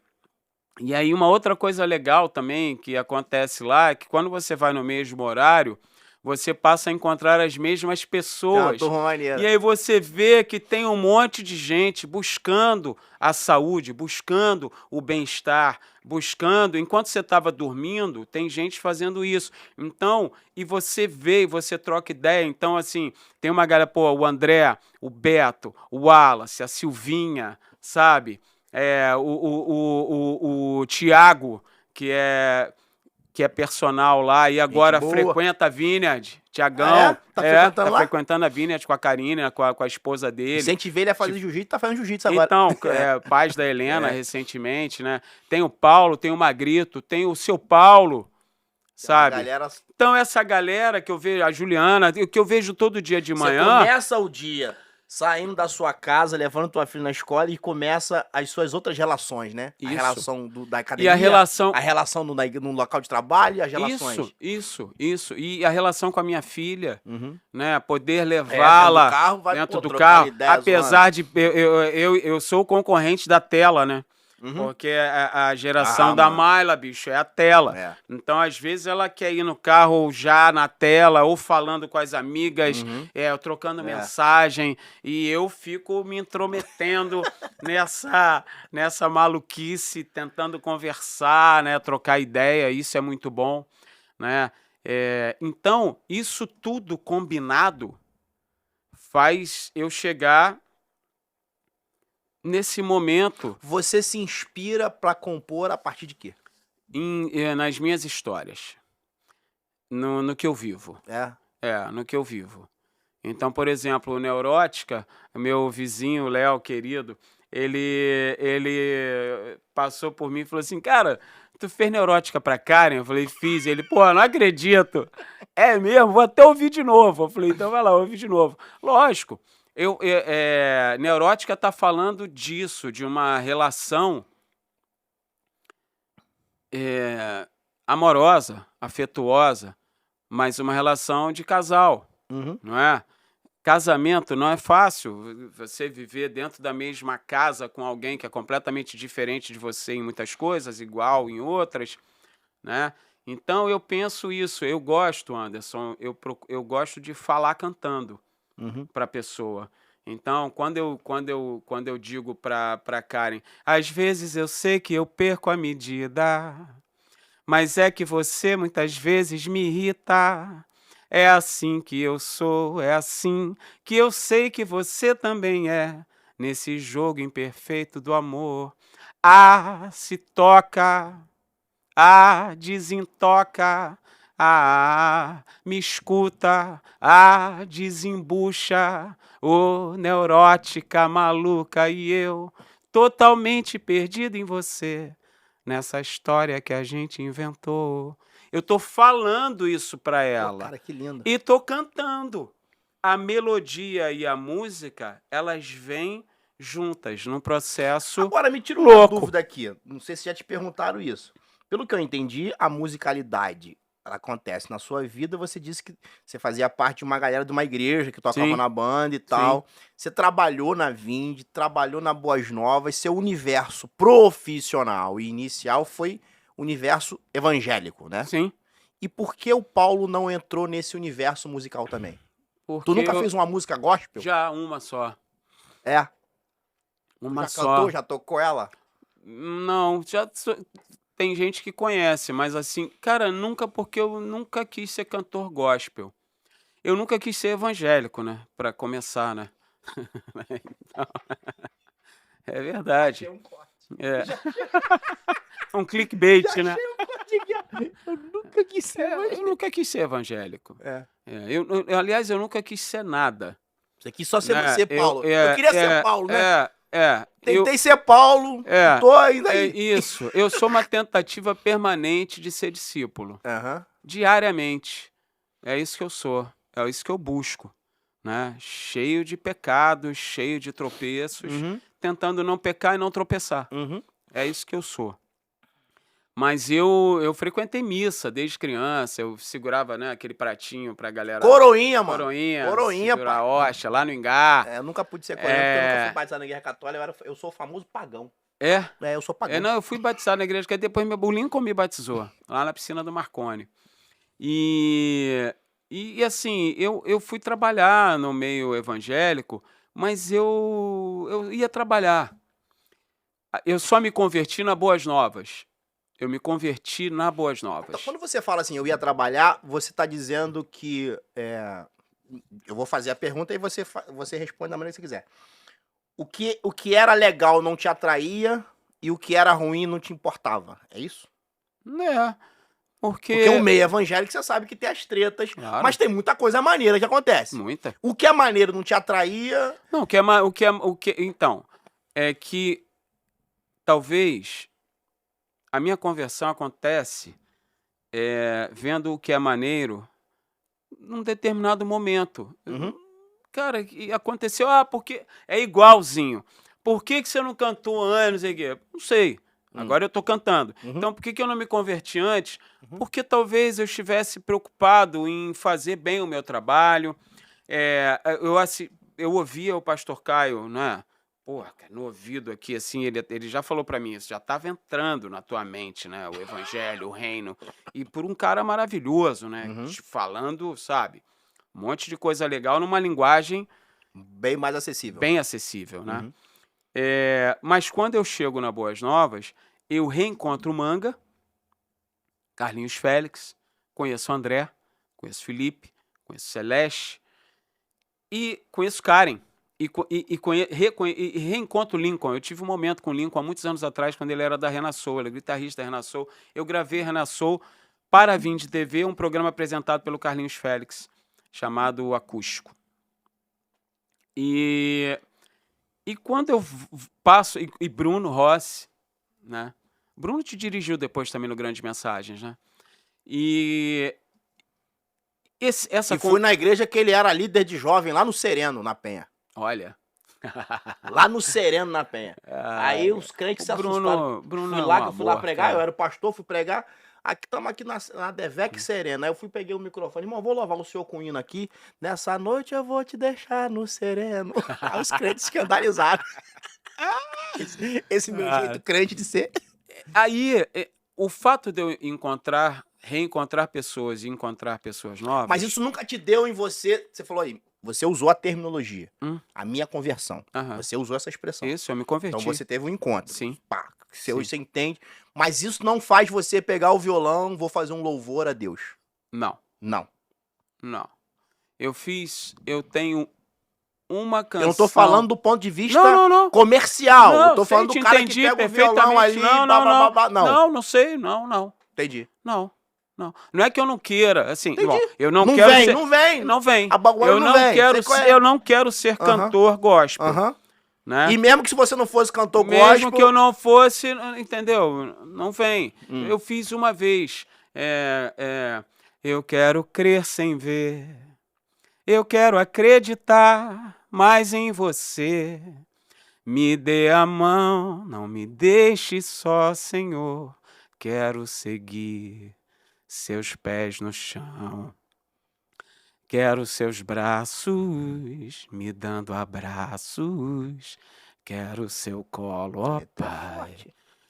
E aí uma outra coisa legal também que acontece lá é que quando você vai no mesmo horário, você passa a encontrar as mesmas É uma pessoas. turma E maneira. aí você vê que tem um monte de gente buscando a saúde, buscando o bem-estar, buscando. Enquanto você estava dormindo, tem gente fazendo isso. Então, e você vê, e você troca ideia. Então, assim, tem uma galera, pô, o André, o Beto, o Wallace, a Silvinha, sabe? O Tiago, que é personal lá e Gente agora boa. frequenta a Vineyard. Ah, é? Tiagão, Tá frequentando tá lá? frequentando a Vineyard com a Karina, com a esposa dele. Incentivei ele a fazer Tipo, jiu-jitsu, tá fazendo jiu-jitsu agora. então, pais da Helena É. recentemente, né? Tem o Paulo, tem o Magrito, tem o seu Paulo, Tem uma sabe? galera. Então, essa galera que eu vejo, a Juliana, que eu vejo todo dia de Você manhã. começa o dia saindo da sua casa, levando tua filha na escola e começa as suas outras relações, né? A Isso. relação da E academia, a relação. a relação no local de trabalho e as relações. Isso. E a relação com a minha filha, Uhum. né? Poder Dentro do levá-la carro, vai, dentro pô, do trocando carro. ideia, zoando. Apesar de. Eu sou o concorrente da tela, né? Uhum. Porque a geração Ah, da mano. Mayla, bicho, é a tela. É. Então, às vezes, ela quer ir no carro já na tela, ou falando com as amigas, Uhum. trocando É. mensagem, e eu fico me intrometendo nessa maluquice, tentando conversar, né, trocar ideia, isso é muito bom, né? Então, isso tudo combinado faz eu chegar nesse momento Você se inspira pra compor a partir de quê? nas minhas histórias, no que eu vivo. No que eu vivo. Então, por exemplo, o Neurótica, meu vizinho, o Léo, querido, ele passou por mim e falou assim, cara, tu fez Neurótica pra Karen? Eu falei, fiz. Ele, pô, não acredito. É mesmo? Vou até ouvir de novo. Eu falei, então vai lá, ouve de novo. Lógico, Neurótica tá falando disso, de uma relação amorosa, afetuosa, mas uma relação de casal, Uhum. não é? Casamento não é fácil, você viver dentro da mesma casa com alguém que é completamente diferente de você em muitas coisas, igual em outras, né? Então eu penso isso, eu gosto, Anderson, eu gosto de falar cantando Uhum. para a pessoa. Então, quando eu digo para Karen, às vezes eu sei que eu perco a medida, mas é que você muitas vezes me irrita. É assim que eu sou, é assim que eu sei que você também é. Nesse jogo imperfeito do amor. Ah, se toca, ah, desentoca, ah, me escuta, ah, desembucha. Ô, neurótica, maluca, e eu, totalmente perdido em você, nessa história que a gente inventou. Eu tô falando isso pra Pô, ela. cara, que lindo. E tô cantando. A melodia e a música, elas vêm juntas num processo Agora me tira uma louco. dúvida aqui. Não sei se já te perguntaram isso. Pelo que eu entendi, a musicalidade ela acontece na sua vida. Você disse que você fazia parte de uma galera de uma igreja que tocava Sim. na banda e tal. Você trabalhou na Vind, trabalhou na Boas Novas. Seu universo profissional e inicial foi universo evangélico, né? Sim. E por que o Paulo não entrou nesse universo musical também? Porque Tu nunca fez uma música gospel? Já uma só. É. Uma Já só. cantou, já tocou ela? Não, tem gente que conhece, mas assim, cara, porque eu nunca quis ser cantor gospel. Eu nunca quis ser evangélico, né? Pra começar, né? Então, é verdade. Achei um corte. É. Um clickbait, Já né? achei um corte aqui. Eu nunca quis ser Eu evangélico. nunca quis ser evangélico. É. Aliás, eu nunca quis ser nada. Você quis só ser Né? você, Paulo. Eu queria ser Paulo, né? Tentei ser Paulo, tô ainda aí. Isso. Eu sou uma tentativa permanente de ser discípulo. Aham. Diariamente. É isso que eu sou. É isso que eu busco. Né? Cheio de pecados, cheio de tropeços, Uhum. tentando não pecar e não tropeçar. Uhum. É isso que eu sou. Mas eu frequentei missa desde criança, eu segurava, né, aquele pratinho pra galera. Coroinha, mano. Coroinha, segurar a hóstia lá no Engar. Eu nunca pude ser coroinha porque eu nunca fui batizado na Igreja Católica. Eu sou o famoso pagão. É? Eu sou pagão. Não, eu fui batizado na igreja, que depois o Lincoln me batizou, lá na piscina do Marconi. E assim, eu fui trabalhar no meio evangélico, mas eu ia trabalhar. Eu só me converti na Boas Novas. Eu me converti na Boas Então, Novas. quando você fala assim, eu ia trabalhar, você tá dizendo que... eu vou fazer a pergunta e você responde da maneira que você quiser. O que era legal não te atraía e o que era ruim não te importava, é isso? É, Porque o meio evangélico você sabe que tem as tretas, Claro. mas tem muita coisa maneira que acontece. Muita. O que é maneiro não te atraía... Não, então, é que talvez a minha conversão acontece vendo o que é maneiro num determinado momento. Uhum. Cara, e aconteceu, porque é igualzinho. Por que você não cantou antes? Não sei. Agora eu tô cantando. Uhum. Então, por que eu não me converti antes? Porque talvez eu estivesse preocupado em fazer bem o meu trabalho. Eu ouvia o pastor Caio, né? Porra, cara, no ouvido aqui, assim, ele já falou pra mim, isso já estava entrando na tua mente, né? O evangelho, o reino. E por um cara maravilhoso, né? Te falando, sabe? Um monte de coisa legal numa linguagem bem mais acessível. bem acessível, né? Mas quando eu chego na Boas Novas, eu reencontro o Manga, Carlinhos Félix, conheço o André, conheço o Felipe, conheço o Celeste e conheço Karen. E reencontro o Lincoln. Eu tive um momento com o Lincoln há muitos anos atrás, quando ele era da Renassou, ele é guitarrista da Renassou. Eu gravei Renassou para a Vind TV, um programa apresentado pelo Carlinhos Félix, chamado Acústico. E quando eu passo... E Bruno Rossi, né? Bruno te dirigiu depois também no Grandes Mensagens, né? E fui na igreja que ele era líder de jovem, lá no Sereno, na Penha. Olha. Lá no Sereno, na Penha. Aí os crentes se assustaram. Fui lá pregar, cara. Eu era o pastor, fui pregar. Aqui estamos aqui na Devec Serena. Aí eu fui, peguei o microfone. Irmão, vou louvar o senhor com hino aqui. Nessa noite eu vou te deixar no sereno. Aí os crentes escandalizaram. Esse meu jeito crente de ser. Aí, o fato de eu reencontrar pessoas e encontrar pessoas novas... Mas isso nunca te deu em você... Você falou aí, você usou a terminologia. A minha conversão. Você usou essa expressão. Isso, eu me converti. Então você teve um encontro. Sim. Pá, você entende. Mas isso não faz você pegar o violão, vou fazer um louvor a Deus. Não. Não. Não. Eu tenho uma canção... Eu não tô falando do ponto de vista Não, comercial. Eu tô falando do cara que pega o violão ali, Não sei, não. Entendi. Não. Não é que eu não queira, assim, Entendi. Bom, eu não Não quero vem, ser... não vem. Não vem. Eu não vem. Eu não quero ser cantor gospel. Né? E mesmo que se você não fosse cantor mesmo gospel... que eu não fosse, entendeu? Não vem. Eu fiz uma vez. Eu quero crer sem ver. Eu quero acreditar mais em você. Me dê a mão, não me deixe só, Senhor. Quero seguir seus pés no chão. Quero seus braços me dando abraços. Quero seu colo, ó Pai.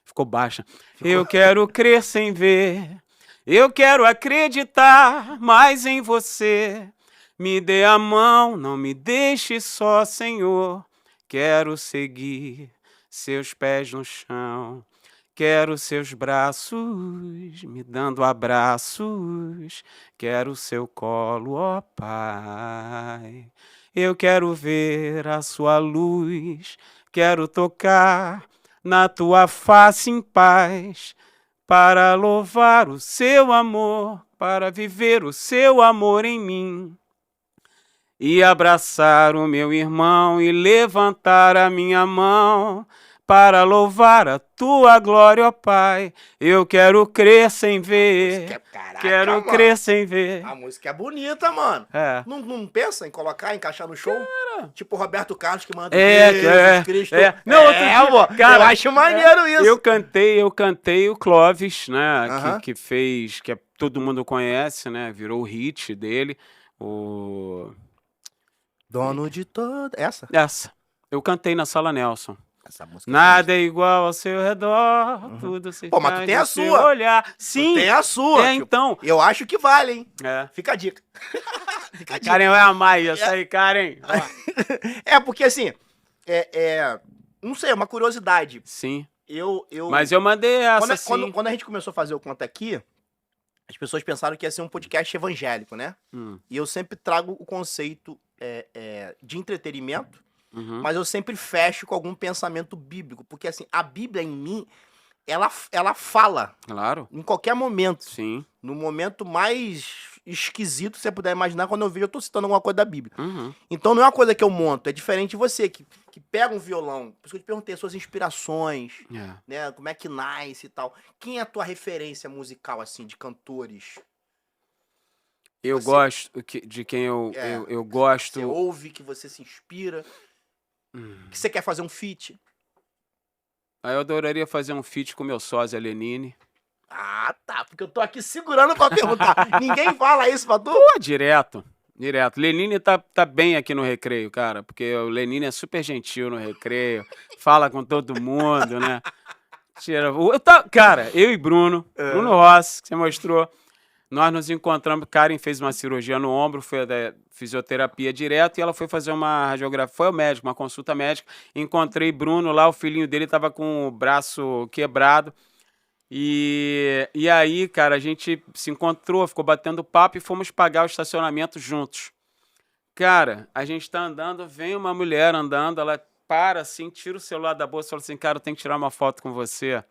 Ficou baixa. Eu quero crer sem ver. Eu quero acreditar mais em você. Me dê a mão, não me deixe só, Senhor. Quero seguir seus pés no chão. Quero seus braços me dando abraços. Quero seu colo, ó Pai. Eu quero ver a sua luz. Quero tocar na tua face em paz. Para louvar o seu amor, para viver o seu amor em mim. E abraçar o meu irmão e levantar a minha mão para louvar a tua glória, ó Pai. Eu quero crer sem ver. Quero crer sem ver. A música é bonita, mano. Não pensa em colocar, encaixar no show? Tipo o Roberto Carlos que manda Jesus Cristo. Não, cara, eu acho maneiro isso. Eu cantei o Clóvis, né? Que fez, que todo mundo conhece, né? Virou o hit dele. O... Dono de toda... Essa? Essa. Eu cantei na Sala Nelson. Essa música Nada é igual ao seu redor, Uhum. tudo se Pô, mas tu faz tem no a seu sua. olhar. Sim, Tem a sua. Tipo, então. eu acho que vale, hein? É. Fica a dica. Fica a A dica. Karen vai amar isso aí, Karen. Ó. É, porque assim, não sei, é uma curiosidade. Sim, Eu, mas eu mandei essa, sim. quando a gente começou a fazer o Conta Aqui, as pessoas pensaram que ia ser um podcast evangélico, né? E eu sempre trago o conceito de entretenimento, Uhum. mas eu sempre fecho com algum pensamento bíblico. Porque assim, a Bíblia em mim, ela fala Claro, em qualquer momento. sim. No momento mais esquisito que você puder imaginar, quando eu vejo, eu tô citando alguma coisa da Bíblia. Uhum. Então não é uma coisa que eu monto, é diferente de você, que pega um violão. Por isso que eu te perguntei as suas inspirações, É. né? Como é que nasce e tal. Quem é a tua referência musical, assim, de cantores? Eu Você- gosto de quem eu que gosto. você ouve, que você se inspira, que você quer fazer um feat? Aí eu adoraria fazer um feat com meu sósia Lenine. Ah, tá, porque eu tô aqui segurando pra perguntar. Ninguém fala isso pra tu? Pô, direto. Lenine tá bem aqui no Recreio, cara, porque o Lenine é super gentil no Recreio, fala com todo mundo, né? Cara, eu e Bruno Rossi, que você mostrou, nós nos encontramos, Karen fez uma cirurgia no ombro, foi da fisioterapia direto, e ela foi fazer uma radiografia, foi ao médico, uma consulta médica, encontrei Bruno lá, o filhinho dele tava com o braço quebrado, e aí, cara, a gente se encontrou, ficou batendo papo e fomos pagar o estacionamento juntos. Cara, a gente tá andando, vem uma mulher andando, ela para assim, tira o celular da bolsa e fala assim, cara, eu tenho que tirar uma foto com você,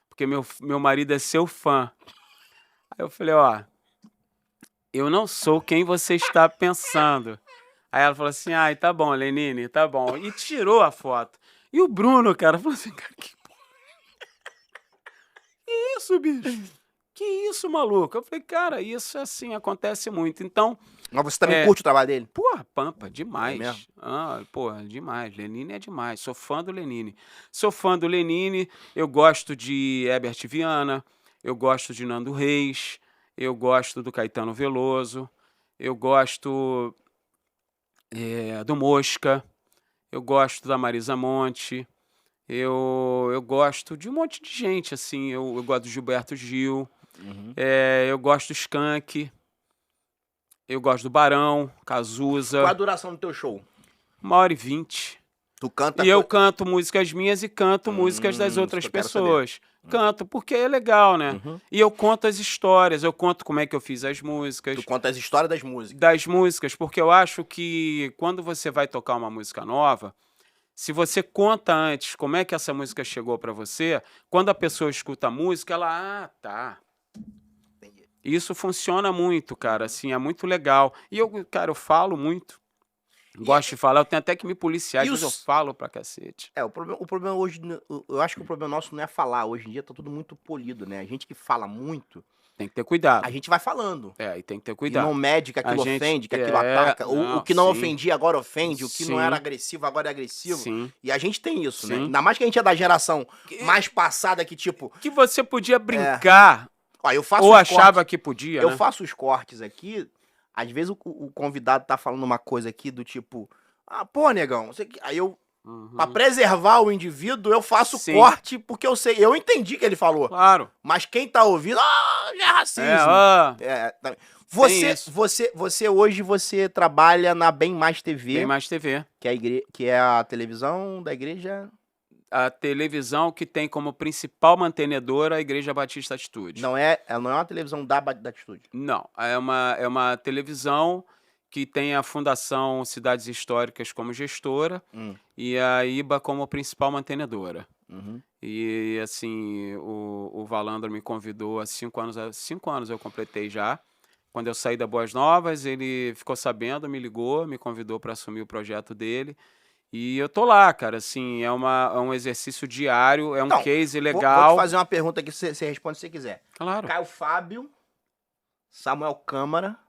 porque meu marido é seu fã. Aí eu falei, ó, eu não sou quem você está pensando. Aí ela falou assim, ai, tá bom, Lenine, tá bom. E tirou a foto. E o Bruno, cara, falou assim, cara, que isso, bicho? Que isso, maluco? Eu falei, cara, isso assim acontece muito. Então, Mas você também curte o trabalho dele? porra, Pampa, É demais. mesmo? Porra, demais. Lenine é demais. Sou fã do Lenine. Sou fã do Lenine, eu gosto de Herbert Viana, eu gosto de Nando Reis, eu gosto do Caetano Veloso, eu gosto do Mosca, eu gosto da Marisa Monte, eu gosto de um monte de gente, assim. Eu gosto do Gilberto Gil, eu gosto do Skank, eu gosto do Barão, Qual a Cazuza, duração do teu show? 1h20. Tu canta... E eu canto músicas minhas e canto músicas das isso outras que eu quero saber. pessoas. Canto, porque é legal, né? E eu conto as histórias, eu conto como é que eu fiz as músicas. Tu conta as histórias das músicas. Porque eu acho que quando você vai tocar uma música nova, se você conta antes como é que essa música chegou pra você, quando a pessoa escuta a música, ela, tá. Entendi. Isso funciona muito, cara, assim, é muito legal. E cara, eu falo muito. Gosto de falar, eu tenho até que me policiar, às E vezes eu falo pra cacete. o problema hoje, eu acho que o problema nosso não é falar. Hoje em dia tá tudo muito polido, né? A gente que fala muito, Tem que ter a cuidado. gente vai falando. E tem que ter E não cuidado. mede que aquilo A gente- ofende, que aquilo ataca. O que não sim. ofendia agora ofende, o que não Sim. era agressivo agora é agressivo. Sim. E a gente tem isso, né? Sim. Ainda mais que a gente é da geração mais passada que, tipo... Que você podia brincar, Ó, eu faço ou os achava cortes, que podia, eu né? faço os cortes aqui, às vezes o convidado tá falando uma coisa aqui do tipo... Ah, pô, negão, aí eu... Pra preservar o indivíduo, eu faço Sim. corte, porque eu entendi o que ele falou. Claro. Mas quem tá ouvindo, já é racismo. Tá. isso. Você hoje você trabalha na Bem Mais TV, Tem mais TV. que é a televisão da igreja. A televisão que tem como principal mantenedora a Igreja Batista Atitude. Ela não é uma televisão da Atitude. Não, é uma televisão que tem a Fundação Cidades Históricas como gestora e a IBA como principal mantenedora. E assim, o Valandro me convidou há 5 anos, 5 anos eu completei já. Quando eu saí da Boas Novas, ele ficou sabendo, me ligou, me convidou para assumir o projeto dele. E eu tô lá, cara, assim, é um exercício diário, é um Então, case Vou legal. te fazer uma pergunta aqui, você responde se você quiser. Claro. Caio Fábio, Samuel Câmara,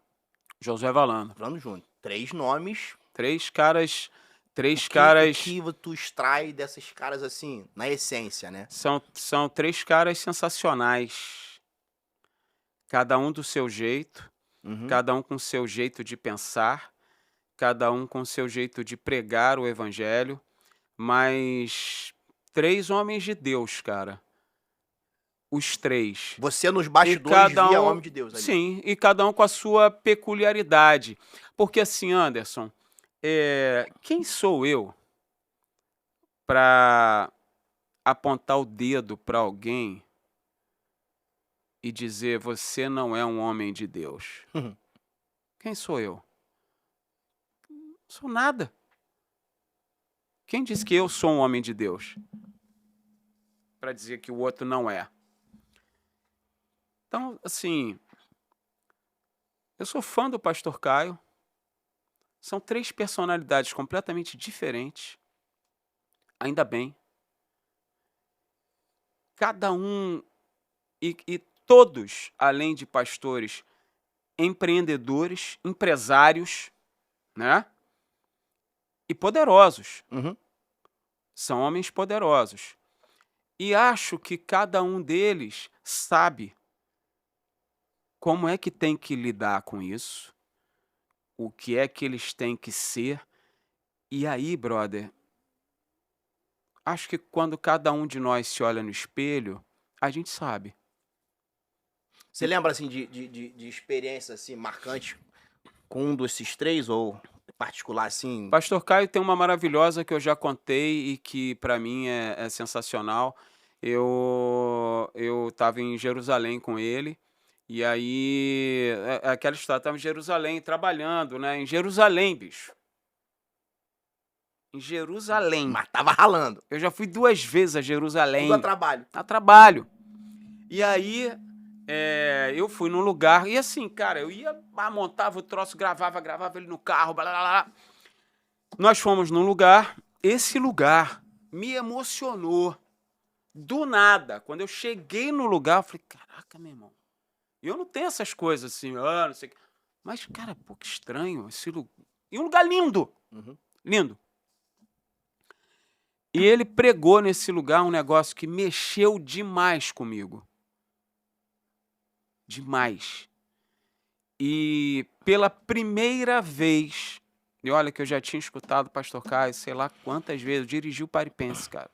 Josué Valandro. falando junto. 3 nomes. Três caras. O que tu extrai desses caras, assim, na essência, né? São 3 caras sensacionais. Cada um do seu jeito, cada um com o seu jeito de pensar, cada um com o seu jeito de pregar o evangelho, mas 3 homens de Deus, cara. Os 3. Você nos E bastidores cada via um, homem de Deus ali. sim, e cada um com a sua peculiaridade. Porque assim, Anderson, quem sou eu para apontar o dedo para alguém e dizer você não é um homem de Deus? Uhum. Quem sou eu? Sou nada. Quem disse que eu sou um homem de Deus? Para dizer que o outro não é. Então, assim, eu sou fã do Pastor Caio. São 3 personalidades completamente diferentes. Ainda bem. Cada um e todos, além de pastores, empreendedores, empresários, né? E poderosos. Uhum. São homens poderosos. E acho que cada um deles sabe como é que tem que lidar com isso, o que é que eles têm que ser. E aí, brother, acho que quando cada um de nós se olha no espelho, a gente sabe. Você lembra, assim, de experiência, assim, marcante com um desses 3, ou particular, assim? Pastor Caio tem uma maravilhosa que eu já contei e que para mim é sensacional. Eu estava em Jerusalém com ele, e aí é aquela história, estava em Jerusalém trabalhando, né? Em Jerusalém, bicho. Em Jerusalém. Mas tava ralando. Eu já fui 2 vezes a Tudo Jerusalém. a trabalho. A trabalho. E aí, eu fui num lugar, e assim, cara, eu ia, montava o troço, gravava ele no carro, blá, blá, blá. Nós fomos num lugar, esse lugar me emocionou. Do nada, quando eu cheguei no lugar, eu falei, caraca, meu irmão, eu não tenho essas coisas assim, não sei o quê. Mas, cara, pô, que estranho esse lugar. E um lugar lindo, Uhum. lindo. E ele pregou nesse lugar um negócio que mexeu demais comigo. Demais. E pela primeira vez, e olha que eu já tinha escutado o Pastor Caio, sei lá quantas vezes, eu dirigi o Paripense, cara.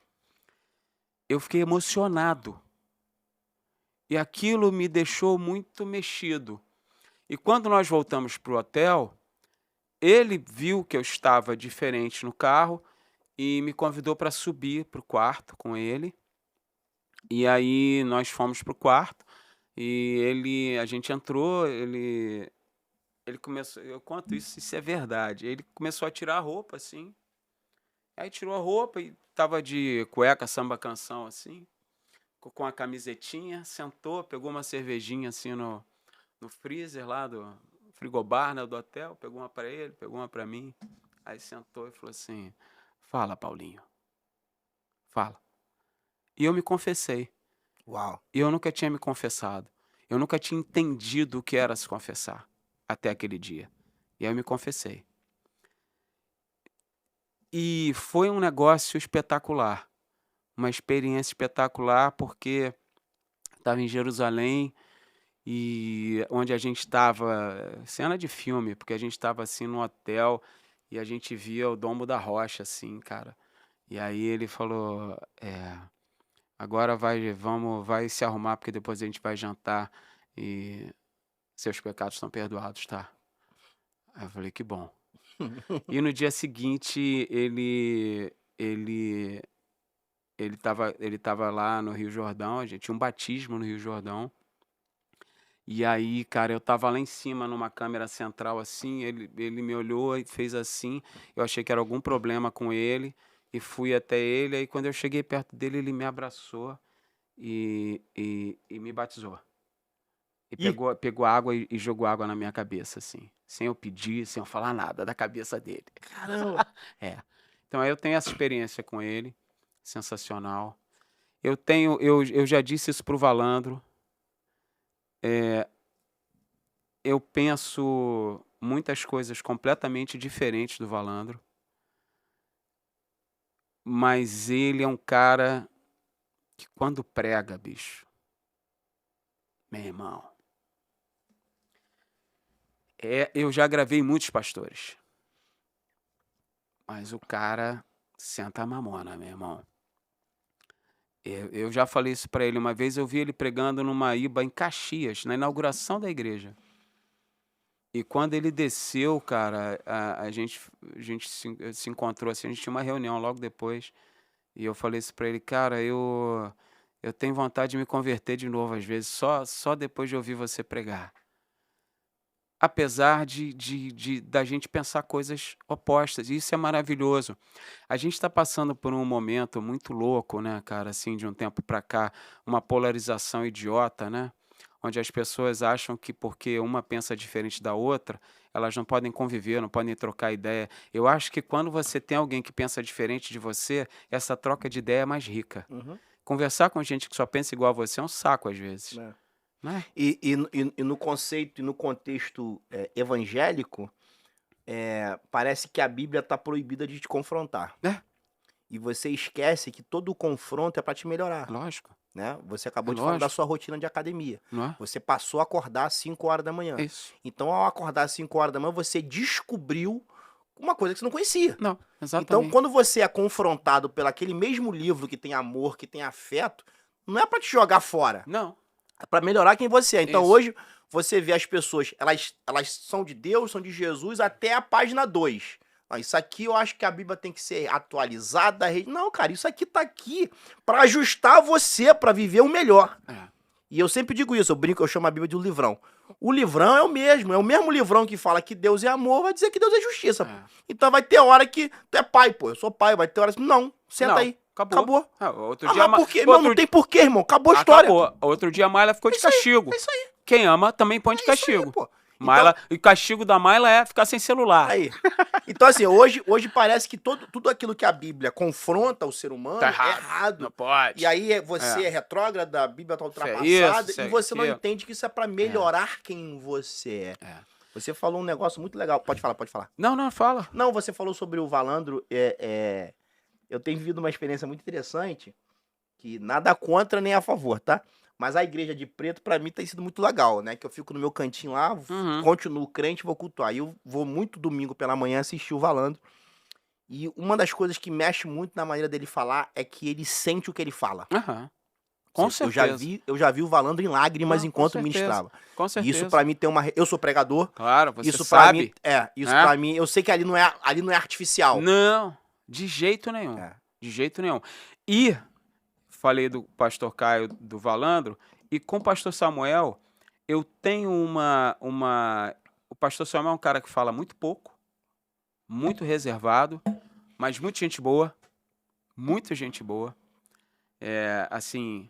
Eu fiquei emocionado. E aquilo me deixou muito mexido. E quando nós voltamos para o hotel, ele viu que eu estava diferente no carro e me convidou para subir para o quarto com ele. E aí nós fomos para o quarto e a gente entrou, ele começou, eu conto isso, isso é verdade. Ele começou a tirar a roupa, assim. Aí tirou a roupa e tava de cueca, samba canção, assim, com a camisetinha, sentou, pegou uma cervejinha, assim, no freezer lá do frigobar, né, do hotel, pegou uma para ele, pegou uma para mim. Aí sentou e falou assim, fala, Paulinho, fala. E eu me confessei. Uau. E eu nunca tinha me confessado. Eu nunca tinha entendido o que era se confessar até aquele dia. E aí eu me confessei. E foi um negócio espetacular. Uma experiência espetacular porque estava em Jerusalém e onde a gente estava, cena de filme, porque a gente estava assim no hotel e a gente via o Domo da Rocha, assim, cara. E aí ele falou, agora vai se arrumar porque depois a gente vai jantar e seus pecados estão perdoados, tá? Aí eu falei, que bom. E no dia seguinte ele tava lá no Rio Jordão, a gente tinha um batismo no Rio Jordão. E aí, cara, eu tava lá em cima numa câmera central assim, ele me olhou e fez assim, eu achei que era algum problema com ele e fui até ele, aí quando eu cheguei perto dele, ele me abraçou e me batizou. E Ih. pegou água e jogou água na minha cabeça, assim, sem eu pedir, sem eu falar nada, da cabeça dele. Caramba. Então aí eu tenho essa experiência com ele, sensacional. Eu já disse isso pro Valandro, eu penso muitas coisas completamente diferentes do Valandro, mas ele é um cara que quando prega, bicho, meu irmão, eu já gravei muitos pastores, mas o cara senta a mamona, meu irmão. Eu já falei isso para ele uma vez, eu vi ele pregando numa IBA em Caxias, na inauguração da igreja. E quando ele desceu, cara, a gente se encontrou assim, a gente tinha uma reunião logo depois, e eu falei isso para ele, cara, eu tenho vontade de me converter de novo às vezes, só depois de ouvir você pregar. Apesar da gente pensar coisas opostas, e isso é maravilhoso. A gente está passando por um momento muito louco, né, cara, assim, de um tempo para cá, uma polarização idiota, né, onde as pessoas acham que porque uma pensa diferente da outra, elas não podem conviver, não podem trocar ideia. Eu acho que quando você tem alguém que pensa diferente de você, essa troca de ideia é mais rica. Uhum. Conversar com gente que só pensa igual a você é um saco às vezes, É. né? E no conceito e no contexto evangélico, parece que a Bíblia está proibida de te confrontar. É, E você esquece que todo confronto é para te melhorar, lógico, né? Você é acabou de falar da lógico, sua rotina de academia. não é? Você passou a acordar às 5 horas da manhã. É isso. Então, ao acordar às 5 horas da manhã, você descobriu uma coisa que você não conhecia. Não, Então, exatamente. quando você é confrontado pelo aquele mesmo livro que tem amor, que tem afeto, não é para te jogar fora. Não, É para melhorar quem você é. Então isso. hoje você vê as pessoas, elas são de Deus, são de Jesus até a página 2. Não, isso aqui eu acho que a Bíblia tem que ser atualizada. Não, cara, isso aqui tá aqui para ajustar você, para viver o melhor. É, E eu sempre digo isso, eu brinco, eu chamo a Bíblia de um livrão. O livrão é o mesmo livrão que fala que Deus é amor, vai dizer que Deus é justiça. Pô. é. Então vai ter hora que tu é pai, pô, eu sou pai, vai ter hora que não, senta Não, aí. acabou. Acabou. Ah, outro Ah, dia mas por quê? Não, não tem porquê, irmão. Acabou a história. acabou. Outro dia a Mayla ficou de castigo. É isso aí. Quem ama também põe de É isso aí, castigo. pô. Mayla, e o castigo da Mayla é ficar sem celular. Aí. Então, assim, hoje parece que tudo aquilo que a Bíblia confronta o ser humano Tá é errado. errado. Não pode. E aí você é retrógrada, a Bíblia tá Isso, ultrapassada, isso e você não aquilo. entende que isso é pra melhorar quem você é. É. Você falou um negócio muito legal. Pode falar, pode falar. Não, fala. Não, você falou sobre o Valandro. Eu tenho vivido uma experiência muito interessante, que nada contra nem a favor, tá? Mas a igreja de preto, pra mim, tem sido muito legal, né? Que eu fico no meu cantinho lá, Uhum. continuo crente, vou cultuar. E eu vou muito domingo pela manhã assistir o Valandro. E uma das coisas que mexe muito na maneira dele falar é que ele sente o que ele fala. Aham. Com certeza. Eu já vi o Valandro em lágrimas Não, enquanto com certeza. ministrava. Com E certeza. isso pra mim tem uma... Eu sou pregador. Claro, você Isso pra sabe. mim... Isso né? pra mim... Eu sei que ali não é artificial. Não, de jeito nenhum. É. De jeito nenhum. E falei do pastor Caio do Valandro, e com o pastor Samuel, eu tenho uma... O pastor Samuel é um cara que fala muito pouco, muito reservado, mas muita gente boa, muita gente boa. Assim,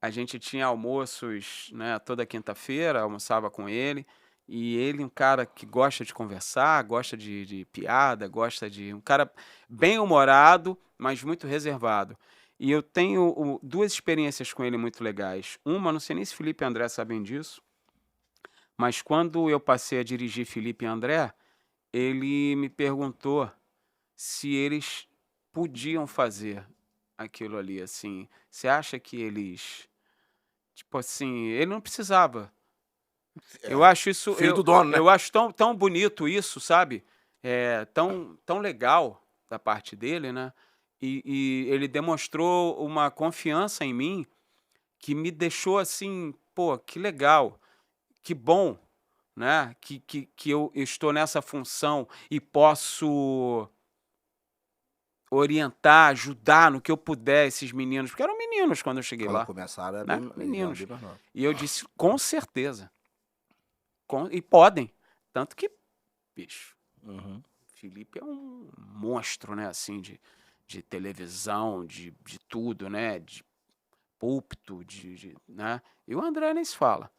a gente tinha almoços, né, toda quinta-feira, almoçava com ele, e ele é um cara que gosta de conversar, gosta de piada, gosta de... Um cara bem humorado, mas muito reservado. E eu tenho duas experiências com ele muito legais. Uma, não sei nem se Felipe e André sabem disso, mas quando eu passei a dirigir Felipe e André, ele me perguntou se eles podiam fazer aquilo ali, assim. Você acha que eles... Tipo assim, ele não precisava. Eu acho isso... Filho do dono, né? Eu acho tão bonito isso, sabe? Tão legal da parte dele, né? E ele demonstrou uma confiança em mim que me deixou assim, pô, que legal, que bom, né? Que eu estou nessa função e posso orientar, ajudar no que eu puder esses meninos, porque eram meninos quando eu cheguei Quando lá, começaram, era né? bem Meninos. bem mais novo. E eu disse, com certeza. E podem. Tanto que, bicho, Uhum. Felipe é um monstro, né? Assim, de televisão, de tudo, né? De púlpito, né? E o André nem se fala.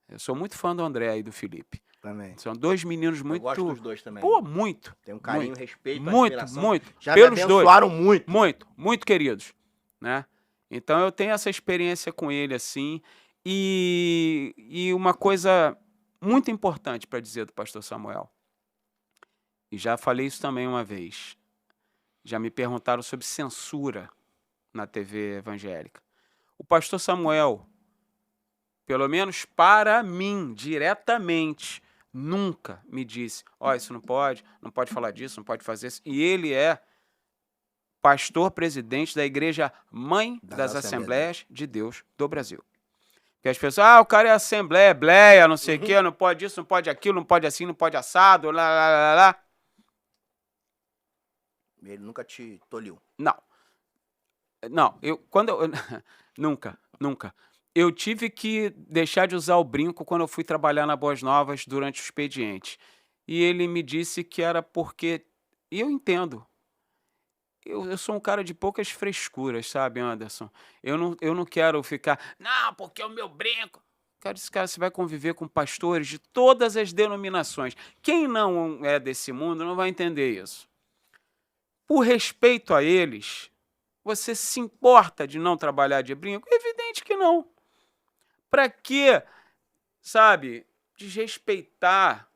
Eu sou muito fã do André e do Felipe. Também. São dois meninos Eu muito... gosto dos dois também. Pô, muito. Tem um carinho, muito, respeito, muito, admiração. muito. Já me Pelos dois. abençoaram muito. Muito queridos, né? Então eu tenho essa experiência com ele assim, e uma coisa muito importante para dizer do pastor Samuel. E já falei isso também uma vez. Já me perguntaram sobre censura na TV evangélica. O pastor Samuel, pelo menos para mim, diretamente, nunca me disse, ó, isso não pode falar disso, não pode fazer isso. E ele é pastor presidente da Igreja Mãe das Assembleias Assembleias de Deus do Brasil. Porque as pessoas, o cara é assembleia, bleia, não sei o quê, não pode isso, não pode aquilo, não pode assim, não pode assado, lá, lá, lá, lá. Ele nunca te toliu. Não. Nunca. Eu tive que deixar de usar o brinco quando eu fui trabalhar na Boas Novas durante o expediente. E ele me disse que era porque... E eu entendo. Eu sou um cara de poucas frescuras, sabe, Anderson? Eu não quero ficar... Não, porque é o meu brinco. Cara, esse cara, você vai conviver com pastores de todas as denominações. Quem não é desse mundo não vai entender isso. Por respeito a eles, você se importa de não trabalhar de brinco? Evidente que não. Pra quê, sabe, desrespeitar?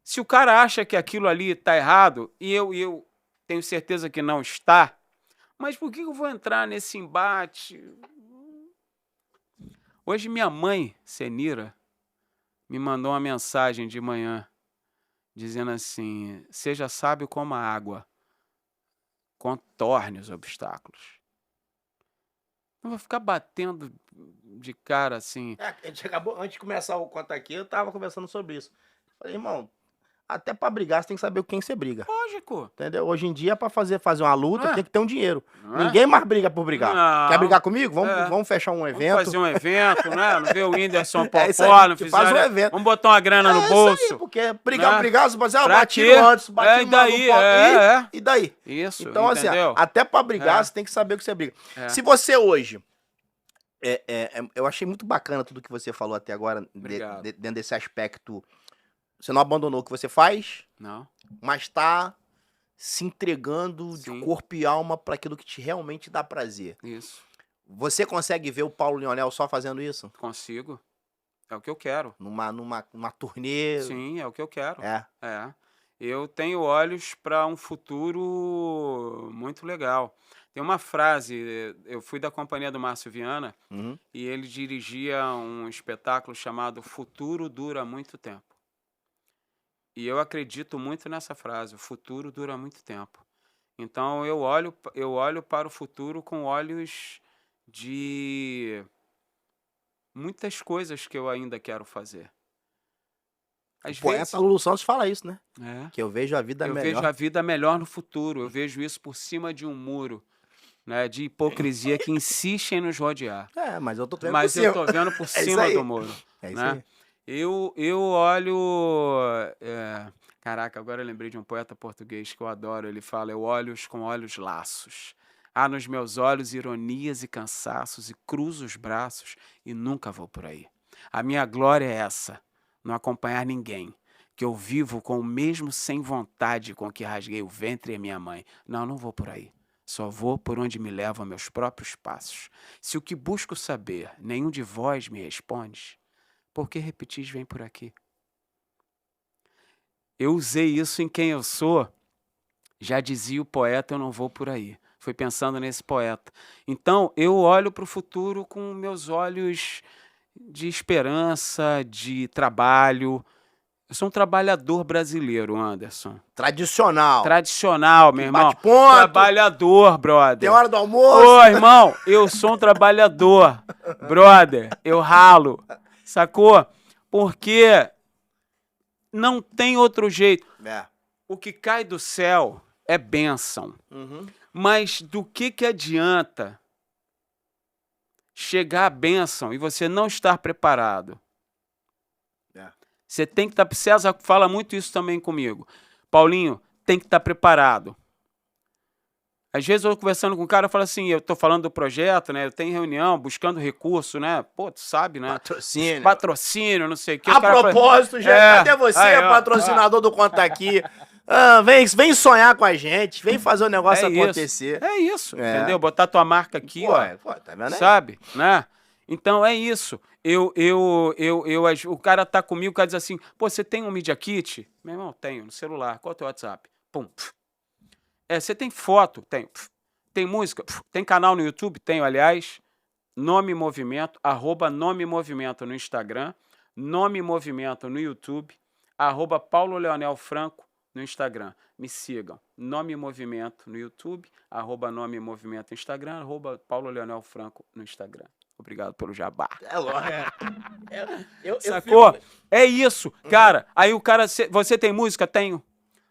Se o cara acha que aquilo ali tá errado, e eu tenho certeza que não está, mas por que eu vou entrar nesse embate? Hoje minha mãe, Senira, me mandou uma mensagem de manhã, dizendo assim, seja sábio como a água, contorne os obstáculos. Não vou ficar batendo de cara assim. A gente acabou, antes de começar o Conta Aqui, eu tava conversando sobre isso. Falei, irmão, até pra brigar você tem que saber com quem você briga. Lógico. Entendeu? Hoje em dia, pra fazer uma luta, Não é? tem que ter um dinheiro. Não é? Ninguém mais briga por brigar. Não. Quer brigar comigo? Vamos, É. vamos fechar um Vamos evento. fazer um evento, né? Não vê o Whindersson É isso aí, Popó, não que faz fizeram... um evento. Vamos botar uma grana no É bolso. isso aí, porque brigar, né? brigar, você pode dizer, Pra bati quê? no antes, bati E no daí? Mano, e daí? Isso, Então, entendeu? assim, até pra brigar, É. você tem que saber o que você briga. É. Se você hoje... eu achei muito bacana tudo que você falou até agora, Obrigado. dentro desse aspecto. Você não abandonou o que você faz, Não, mas tá se entregando de Sim. corpo e alma para aquilo que realmente dá prazer. isso. Você consegue ver o Paulo Lionel só fazendo isso? Consigo. É o que eu quero. Numa turnê? Sim, é o que eu quero. É. É. Eu tenho olhos para um futuro muito legal. Tem uma frase, eu fui da companhia do Márcio Viana Uhum. e ele dirigia um espetáculo chamado Futuro Dura Muito Tempo. E eu acredito muito nessa frase, o futuro dura muito tempo. Então eu olho para o futuro com olhos de muitas coisas que eu ainda quero fazer. Às O poeta Lulu Santos fala isso, né? É. Que eu vejo a vida Eu melhor. vejo a vida melhor no futuro. Eu vejo isso por cima de um muro, né, de hipocrisia que insiste em nos rodear. Mas eu tô vendo Mas por eu cima. tô vendo por É isso cima aí. do muro. É isso né? aí. Eu olho... Caraca, agora eu lembrei de um poeta português que eu adoro. Ele fala, eu olho com olhos laços. Há nos meus olhos ironias e cansaços e cruzo os braços e nunca vou por aí. A minha glória é essa, não acompanhar ninguém, que eu vivo com o mesmo sem vontade com que rasguei o ventre e minha mãe. Não vou por aí. Só vou por onde me levam meus próprios passos. Se o que busco saber, nenhum de vós me responde, por que repetis vem por aqui? Eu usei isso em quem eu sou. Já dizia o poeta, eu não vou por aí. Fui pensando nesse poeta. Então, eu olho para o futuro com meus olhos de esperança, de trabalho. Eu sou um trabalhador brasileiro, Anderson. Tradicional. Tradicional, meu irmão. Bate ponto. Trabalhador, brother. Tem hora do almoço. Ô, irmão, eu sou um trabalhador. Brother, eu ralo. Sacou? Porque não tem outro jeito. O que cai do céu é bênção. Uhum. Mas do que adianta chegar à bênção e você não estar preparado? Você tem que estar... César fala muito isso também comigo. Paulinho, tem que estar preparado. Às vezes eu conversando com um cara, eu falo assim, eu tô falando do projeto, né? Eu tenho reunião, buscando recurso, né? Pô, tu sabe, né? Patrocínio, não sei o que. A propósito, cadê você, patrocinador do Conta Aqui? Vem sonhar com a gente, vem fazer o negócio acontecer. É isso, entendeu? Botar tua marca aqui, Pô, tá vendo aí? sabe? Né? Então é isso. O cara tá comigo, o cara diz assim, pô, você tem um Media Kit? Meu irmão, tenho, no celular. Qual é o teu WhatsApp? Pum. Você tem foto? Tenho. Tem música? Tem canal no YouTube? Tenho, aliás. Nome Movimento, @Nome Movimento no Instagram, Nome Movimento no YouTube, @Paulo Leonel Franco no Instagram. Me sigam. Nome Movimento no YouTube, @Nome Movimento no Instagram, @Paulo Leonel Franco no Instagram. Obrigado pelo jabá. É lógico. Eu Sacou? fico... É isso, cara. Aí o cara... Você tem música? Tenho.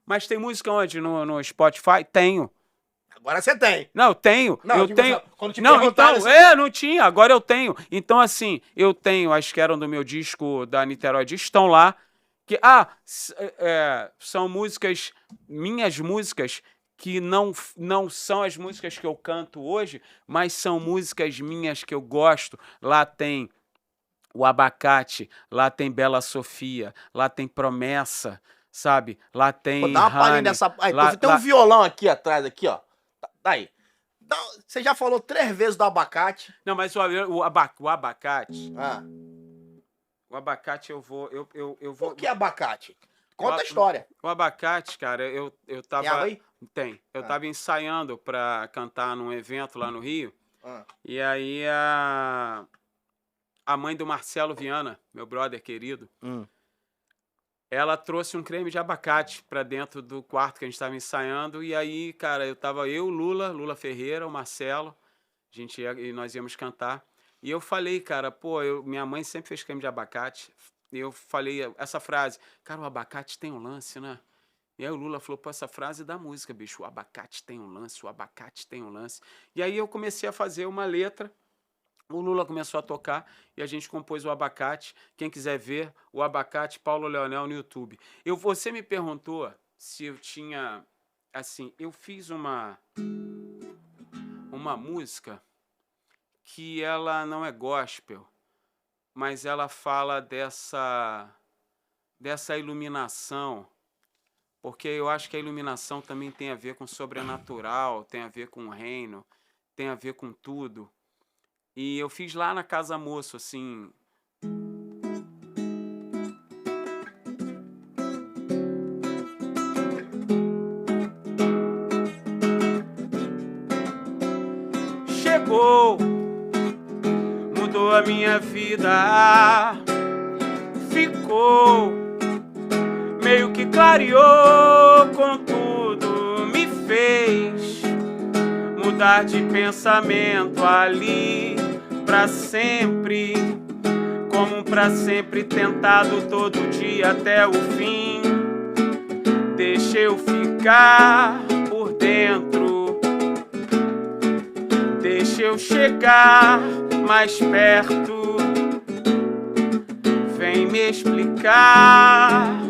Mas tem música onde? No Spotify? Tenho. Agora você tem. Não, eu tenho. Não, Eu digo tenho. assim, quando te Não, perguntaram então, assim- não tinha. Agora eu tenho. Então, assim, eu tenho as que eram do meu disco da Niterói Disco, estão lá. Que, são músicas, minhas músicas, que não são as músicas que eu canto hoje, mas são músicas minhas que eu gosto. Lá tem o Abacate, lá tem Bela Sofia, lá tem Promessa, sabe? Lá tem Pô, dá uma palhinha Honey, dessa... Aí, lá- tem lá- um violão aqui atrás, aqui, ó. Tá aí. Você já falou 3 vezes do abacate. Não, mas o abacate... Ah. O abacate eu vou... Por que abacate? Conta O a história. O abacate, cara, eu tava... Tem água aí? Tem. Eu Ah. tava ensaiando pra cantar num evento lá no Rio. Ah. E aí a mãe do Marcelo Viana, meu brother querido, ela trouxe um creme de abacate pra dentro do quarto que a gente tava ensaiando. E aí, cara, Lula Ferreira, o Marcelo, e nós íamos cantar. E eu falei, cara, pô, minha mãe sempre fez creme de abacate. E eu falei essa frase, cara, o abacate tem um lance, né? E aí o Lula falou, pô, essa frase da música, bicho, o abacate tem um lance, o abacate tem um lance. E aí eu comecei a fazer uma letra, o Lula começou a tocar e a gente compôs o Abacate. Quem quiser ver, o Abacate, Paulo Leonel no YouTube. Você me perguntou se eu tinha, assim, eu fiz uma música que ela não é gospel, mas ela fala dessa iluminação, porque eu acho que a iluminação também tem a ver com o sobrenatural, tem a ver com o reino, tem a ver com tudo. E eu fiz lá na Casa Moço, assim... Chegou, mudou a minha vida, ficou, meio que clareou com tudo, me fez mudar de pensamento ali pra sempre, como pra sempre tentado todo dia até o fim. Deixa eu ficar por dentro, deixa eu chegar mais perto, vem me explicar.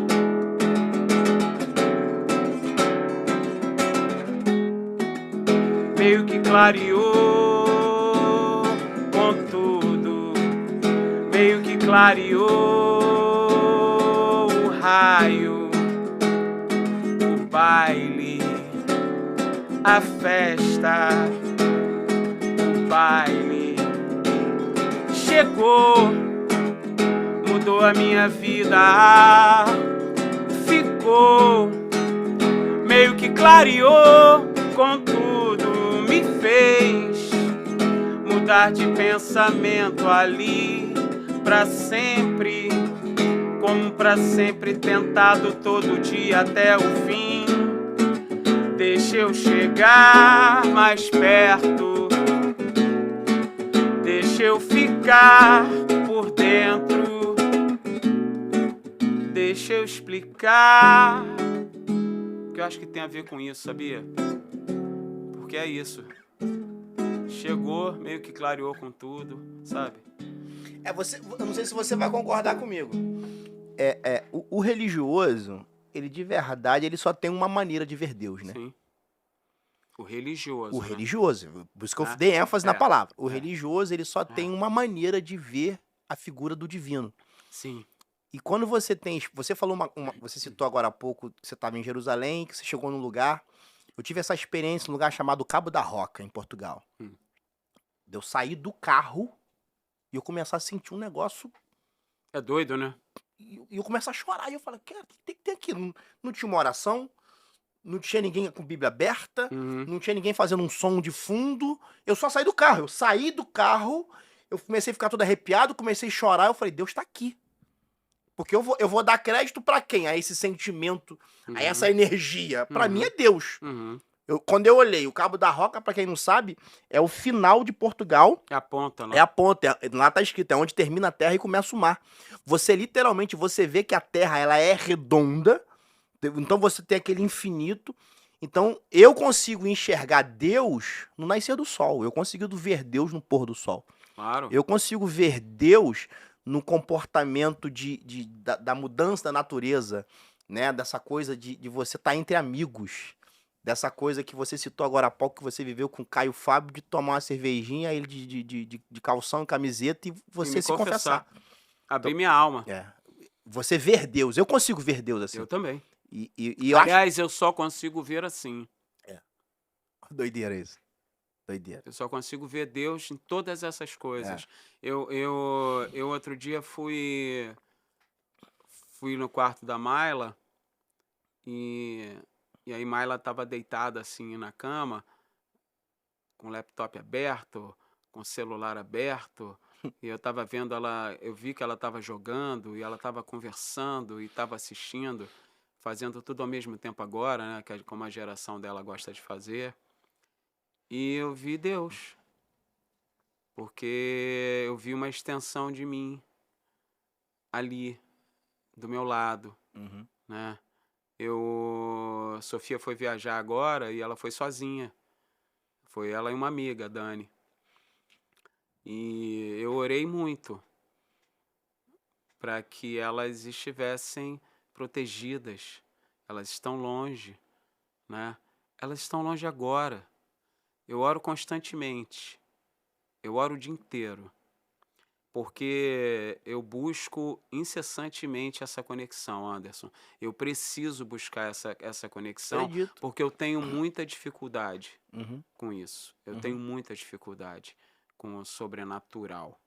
Meio que clareou com tudo, meio que clareou o raio, o baile, a festa, o baile. Chegou, mudou a minha vida, ficou, meio que clareou com tudo, me fez mudar de pensamento ali pra sempre, como pra sempre tentado todo dia até o fim. Deixa eu chegar mais perto, deixa eu ficar por dentro, deixa eu explicar. Que eu acho que tem a ver com isso, sabia? Porque é isso. Chegou, meio que clareou com tudo, sabe? Eu não sei se você vai concordar comigo. O religioso, ele de verdade, ele só tem uma maneira de ver Deus, né? Sim. O religioso. O né? religioso, por isso que eu dei ênfase na palavra. O é. religioso, ele só tem uma maneira de ver a figura do divino. Sim. E quando você tem... Você falou você citou agora há pouco que você estava em Jerusalém, que você chegou num lugar... Eu tive essa experiência num lugar chamado Cabo da Roca, em Portugal. De eu sair do carro e eu começar a sentir um negócio... É doido, né? E eu começo a chorar. E eu falo, cara, o que tem que ter aqui? Não tinha uma oração, não tinha ninguém com Bíblia aberta, não tinha ninguém fazendo um som de fundo. Eu só saí do carro. Eu saí do carro, eu comecei a ficar todo arrepiado, comecei a chorar. Eu falei, Deus tá aqui. Porque eu vou dar crédito pra quem? A esse sentimento, a essa energia. Pra mim é Deus. Uhum. Quando eu olhei, o Cabo da Roca, pra quem não sabe, é o final de Portugal. É a ponta, né? É a ponta, lá tá escrito, é onde termina a terra e começa o mar. Você literalmente, você vê que a terra, ela é redonda, então você tem aquele infinito. Então eu consigo enxergar Deus no nascer do sol, eu consigo ver Deus no pôr do sol. Claro. Eu consigo ver Deus no comportamento da mudança da natureza, né? Dessa coisa de você estar entre amigos. Dessa coisa que você citou agora há pouco, que você viveu com o Caio Fábio, de tomar uma cervejinha, ele de calção e camiseta, e você me se confessar. Abrir minha alma. Você ver Deus. Eu consigo ver Deus assim. Eu também. E eu Aliás, eu só consigo ver assim. Doideira isso. Doideira. Eu só consigo ver Deus em todas essas coisas. Eu outro dia fui no quarto da Mayla e aí Mayla estava deitada assim na cama, com o laptop aberto, com o celular aberto, e eu estava vendo ela, eu vi que ela estava jogando e ela estava conversando e estava assistindo, fazendo tudo ao mesmo tempo agora, né, que é como a geração dela gosta de fazer. E eu vi Deus, porque eu vi uma extensão de mim ali, do meu lado, né? Sofia foi viajar agora e ela foi sozinha. Foi ela e uma amiga, a Dani. E eu orei muito para que elas estivessem protegidas. Elas estão longe, né? Elas estão longe agora. Eu oro constantemente. Eu oro o dia inteiro. Porque eu busco incessantemente essa conexão, Anderson. Eu preciso buscar essa conexão. Acredito. Porque eu tenho muita dificuldade com isso. Eu tenho muita dificuldade com o sobrenatural.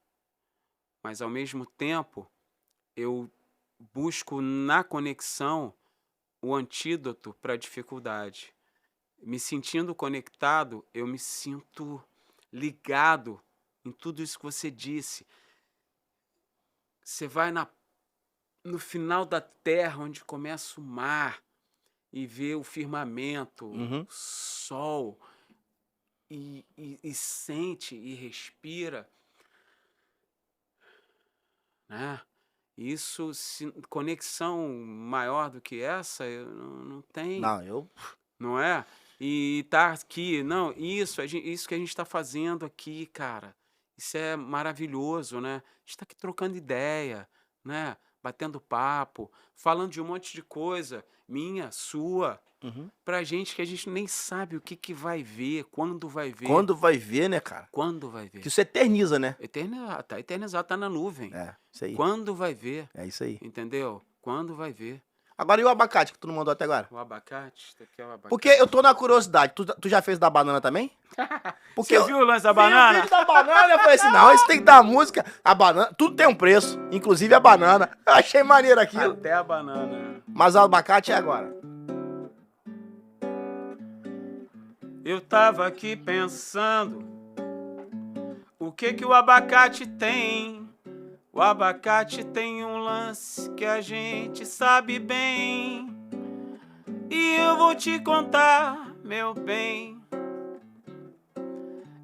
Mas, ao mesmo tempo, eu busco na conexão o antídoto para a dificuldade. Me sentindo conectado, eu me sinto ligado em tudo isso que você disse. Você vai no final da terra, onde começa o mar, e vê o firmamento, o sol, e sente e respira, né? Isso, conexão maior do que essa, eu não tem. Não é? E tá aqui, não, isso que a gente está fazendo aqui, cara, isso é maravilhoso, né? A gente está aqui trocando ideia, né? Batendo papo, falando de um monte de coisa, minha, sua, pra gente que a gente nem sabe o que vai ver, quando vai ver. Quando vai ver, né, cara? Quando vai ver. Que isso eterniza, né? Tá eternizado, tá na nuvem. Isso aí. Quando vai ver. É isso aí. Entendeu? Quando vai ver. Agora, e o abacate que tu não mandou até agora? O abacate? Aqui é o abacate. Porque eu tô na curiosidade. Tu já fez da banana também? Porque você viu o lance da banana? Vi o vídeo da banana, eu falei assim, não, isso tem que dar música. A banana, tudo tem um preço, inclusive a banana. Eu achei maneiro aquilo. Até a banana. Mas o abacate é agora. Eu tava aqui pensando, o que o abacate tem? O abacate tem um lance que a gente sabe bem. E eu vou te contar, meu bem.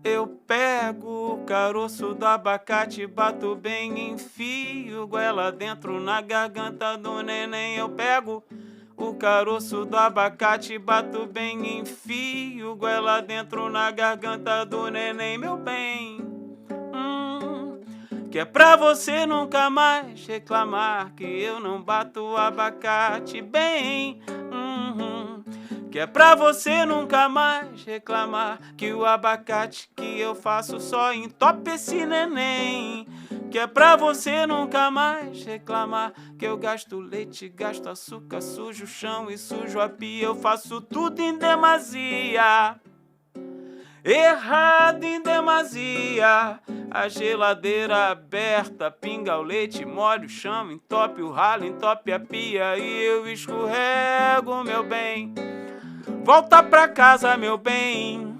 Eu pego o caroço do abacate, bato bem, enfio goela dentro na garganta do neném. Eu pego o caroço do abacate, bato bem, enfio goela dentro na garganta do neném, meu bem. Que é pra você nunca mais reclamar que eu não bato o abacate bem. Que é pra você nunca mais reclamar que o abacate que eu faço só entope esse neném. Que é pra você nunca mais reclamar que eu gasto leite, gasto açúcar, sujo o chão e sujo a pia. Eu faço tudo em demasia, errado em demasia. A geladeira aberta, pinga o leite, molha o chão, entope o ralo, entope a pia e eu escorrego, meu bem. Volta pra casa, meu bem.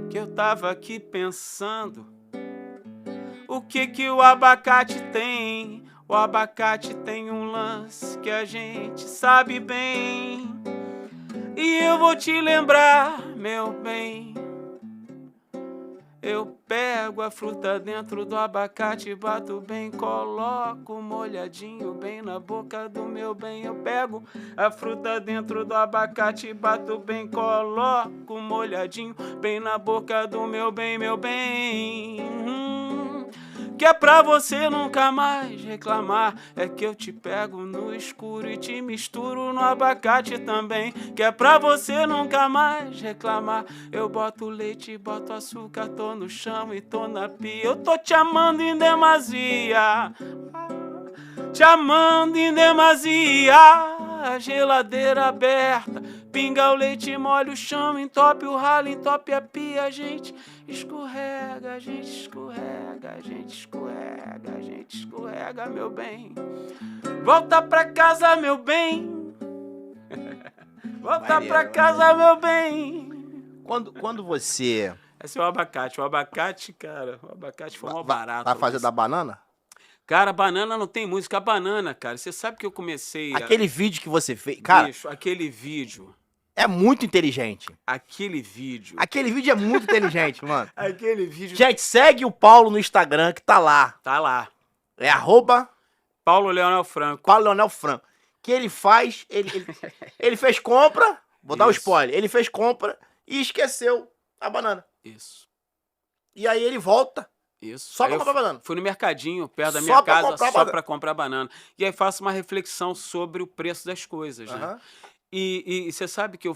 Que eu tava aqui pensando, o que o abacate tem? O abacate tem um lance que a gente sabe bem. E eu vou te lembrar, meu bem. Eu pego a fruta dentro do abacate, bato bem, coloco molhadinho bem na boca do meu bem. Eu pego a fruta dentro do abacate, bato bem, coloco molhadinho bem na boca do meu bem, meu bem. Que é pra você nunca mais reclamar. É que eu te pego no escuro e te misturo no abacate também. Que é pra você nunca mais reclamar. Eu boto leite, boto açúcar, tô no chão e tô na pia. Eu tô te amando em demasia, te amando em demasia. A geladeira aberta, pinga o leite, molha o chão, entope o ralo, entope a pia. A gente escorrega, a gente escorrega, a gente escorrega, a gente escorrega, meu bem. Volta pra casa, meu bem. Volta Maneiro, pra casa, meu bem. Quando você Esse é o abacate. O abacate, cara, o abacate foi mó barato. vai fazer da banana? Cara, banana não tem música. A banana, cara, você sabe que eu comecei Aquele vídeo que você fez, cara, Bicho, aquele vídeo. é muito inteligente. Aquele vídeo. Aquele vídeo é muito inteligente, mano. Aquele vídeo. Gente, segue o Paulo no Instagram, que tá lá. Tá lá. É Paulo Leonel Franco. @Paulo Leonel Franco. Que ele faz, ele fez compra, vou dar o Isso. spoiler, ele fez compra e esqueceu a banana. Isso. E aí ele volta Isso. só Aí pra eu comprar banana. fui no mercadinho, perto da Só minha pra casa, comprar só banana. pra comprar banana. E aí faço uma reflexão sobre o preço das coisas, né? Aham. E você sabe que eu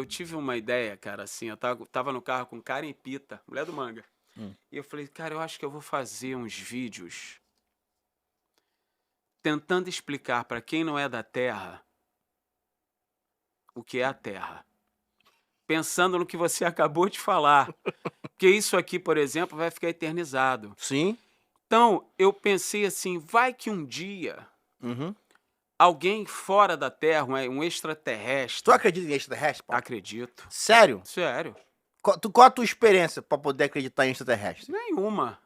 tive uma ideia, cara, assim, eu tava no carro com Karen Pita, mulher do Manga. E eu falei, cara, eu acho que eu vou fazer uns vídeos tentando explicar pra quem não é da Terra o que é a Terra. Pensando no que você acabou de falar. Porque isso aqui, por exemplo, vai ficar eternizado. Sim. Então, eu pensei assim, vai que um dia Uhum. alguém fora da Terra, um extraterrestre... Tu acredita em extraterrestre, Paulo? Acredito. Sério? Sério. Qual a tua experiência pra poder acreditar em extraterrestre? Nenhuma.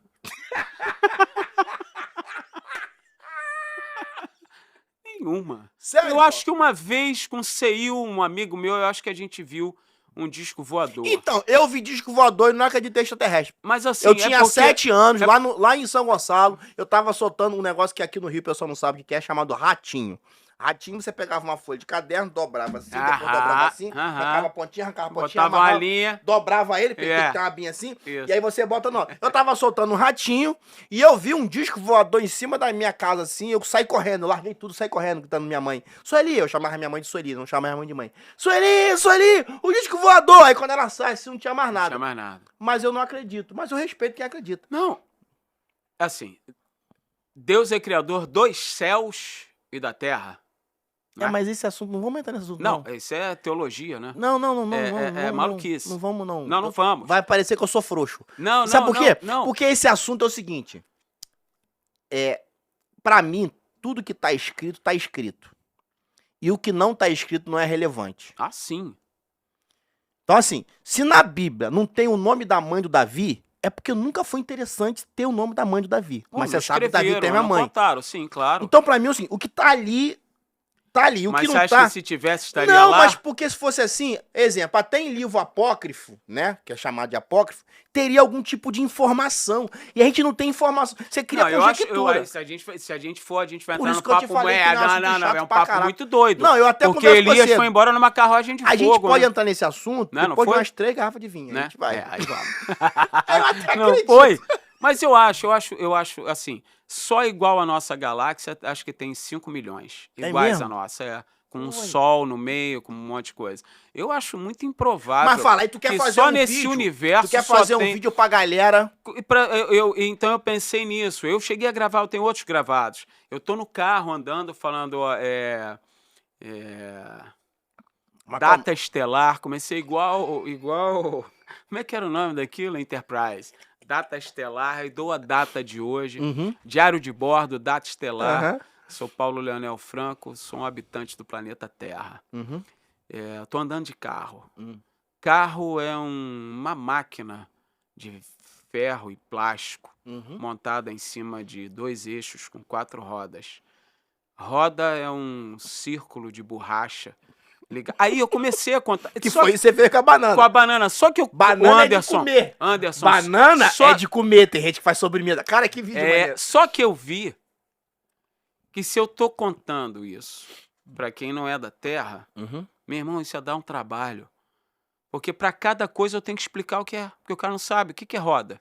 Nenhuma. Sério, Eu acho que uma vez com o Ceil, um amigo meu, eu acho que a gente viu um disco voador. Então, eu vi disco voador e não acreditei em extraterrestre. Mas assim, Eu tinha 7 anos, é- lá em São Gonçalo, eu tava soltando um negócio que aqui no Rio o pessoal não sabe o que é, chamado ratinho. Ratinho, você pegava uma folha de caderno, dobrava assim, depois dobrava assim, arrancava a pontinha, botava uma amarrava, linha. dobrava ele, porque É. tem que ter uma binha assim, Isso. e aí você bota no... Eu tava soltando um ratinho, e eu vi um disco voador em cima da minha casa assim, eu saí correndo, larguei tudo, saí correndo, gritando minha mãe. Sueli, eu chamava minha mãe de Sueli, não chamava minha mãe de mãe. Sueli, o disco voador! Aí quando ela sai, assim, não tinha mais Não nada. tinha mais nada. Mas eu não acredito, mas eu respeito quem acredita. Não. Assim, Deus é criador dos céus e da terra. É, mas esse assunto, não vamos entrar nesse assunto, Não, isso é teologia, né? Não, É maluquice. Não vamos, não. Não vamos. Vai parecer que eu sou frouxo. Não, Sabe por quê? Não. Porque esse assunto é o seguinte. Pra mim, tudo que tá escrito, tá escrito. E o que não tá escrito não é relevante. Ah, sim. Então, assim, se na Bíblia não tem o nome da mãe do Davi, é porque nunca foi interessante ter o nome da mãe do Davi. Pô, Mas não você sabe que Davi escreveram, tem minha não mãe. contaram, sim, claro. Então, pra mim, assim, o que tá ali, tá ali. O Mas que você não acha tá... que se tivesse, estaria Não, lá? mas porque se fosse assim, exemplo, até em livro apócrifo, né, que é chamado de apócrifo, teria algum tipo de informação. E a gente não tem informação. Você cria Não, eu acho, conjectura. se a gente for, a gente vai Por entrar isso no que eu te papo... falei que não é assunto não, chato é um pra papo caralho. muito doido. Não, eu até porque converso com Elias você. foi embora numa carruagem de A fogo, gente pode né? entrar nesse assunto Né, não depois de foi? umas 3 garrafas de vinho. Né? A gente vai. É, aí vamos. Eu até Não acredito. foi? Mas eu acho, assim, só igual a nossa galáxia, acho que tem 5 milhões. É Iguais mesmo? a nossa, com um Oi. sol no meio, com um monte de coisa. Eu acho muito improvável. Mas fala, aí tu quer que fazer só um nesse vídeo, universo tu quer só fazer um tem- vídeo pra galera. Então eu pensei nisso. Eu cheguei a gravar, eu tenho outros gravados. Eu tô no carro andando, falando Mas Data Estelar, comecei igual. Como é que era o nome daquilo? Enterprise. Data Estelar, e dou a data de hoje. Uhum. Diário de bordo, Data Estelar. Aham. Sou Paulo Leonel Franco, sou um habitante do planeta Terra. Uhum. Tô andando de carro. Hum. Carro é uma máquina de ferro e plástico, Uhum. montada em cima de 2 eixos com 4 rodas. Roda é um círculo de borracha. Aí eu comecei a contar. Que foi isso que você fez com a banana. Com a banana. Só que o Banana Anderson. é de comer. Anderson. Banana é de comer. Tem gente que faz sobremesa. Cara, que vídeo maneiro. Só que eu vi que se eu tô contando isso pra quem não é da terra, meu irmão, isso ia dar um trabalho. Porque pra cada coisa eu tenho que explicar o que é. Porque o cara não sabe. O que é roda?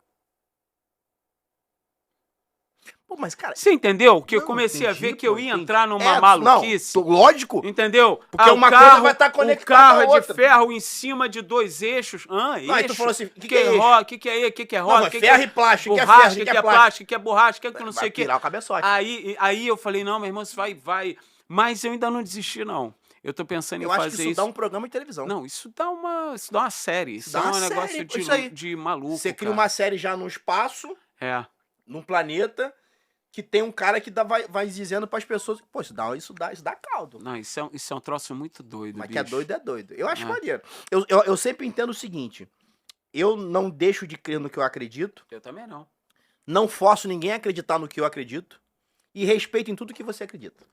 Pô, mas, cara... Você entendeu? Que eu Não, comecei a entendi, ver que eu pô, ia entendi. entrar numa maluquice. Não, lógico. Entendeu? Porque uma coisa vai estar conectada O carro à é de outra. ferro em cima de 2 eixos. Não, aí tu falou assim, o que é eixo? roda? O que é eixo? O que é roda? Não, mas ferro e plástico, o que é borracha, ferro, o que é plástico? O que é borracha? O que é não sei Vai o que. pirar o cabeçote. Aí eu falei, não, meu irmão, isso vai. Mas eu ainda não desisti, não. Eu tô pensando em Eu fazer acho que isso dá um programa de televisão. Não, isso dá uma série. Isso Dá é um uma negócio série, isso aí. de maluco, Você cria cara. uma série já no espaço, num planeta, que tem um cara que vai dizendo pras pessoas, pô, isso dá caldo. Não, isso é um troço muito doido, Mas bicho. que é doido, é doido. Eu acho maneiro. Eu sempre entendo o seguinte, eu não deixo de crer no que eu acredito. Eu também não. Não forço ninguém a acreditar no que eu acredito. E respeito em tudo que você acredita.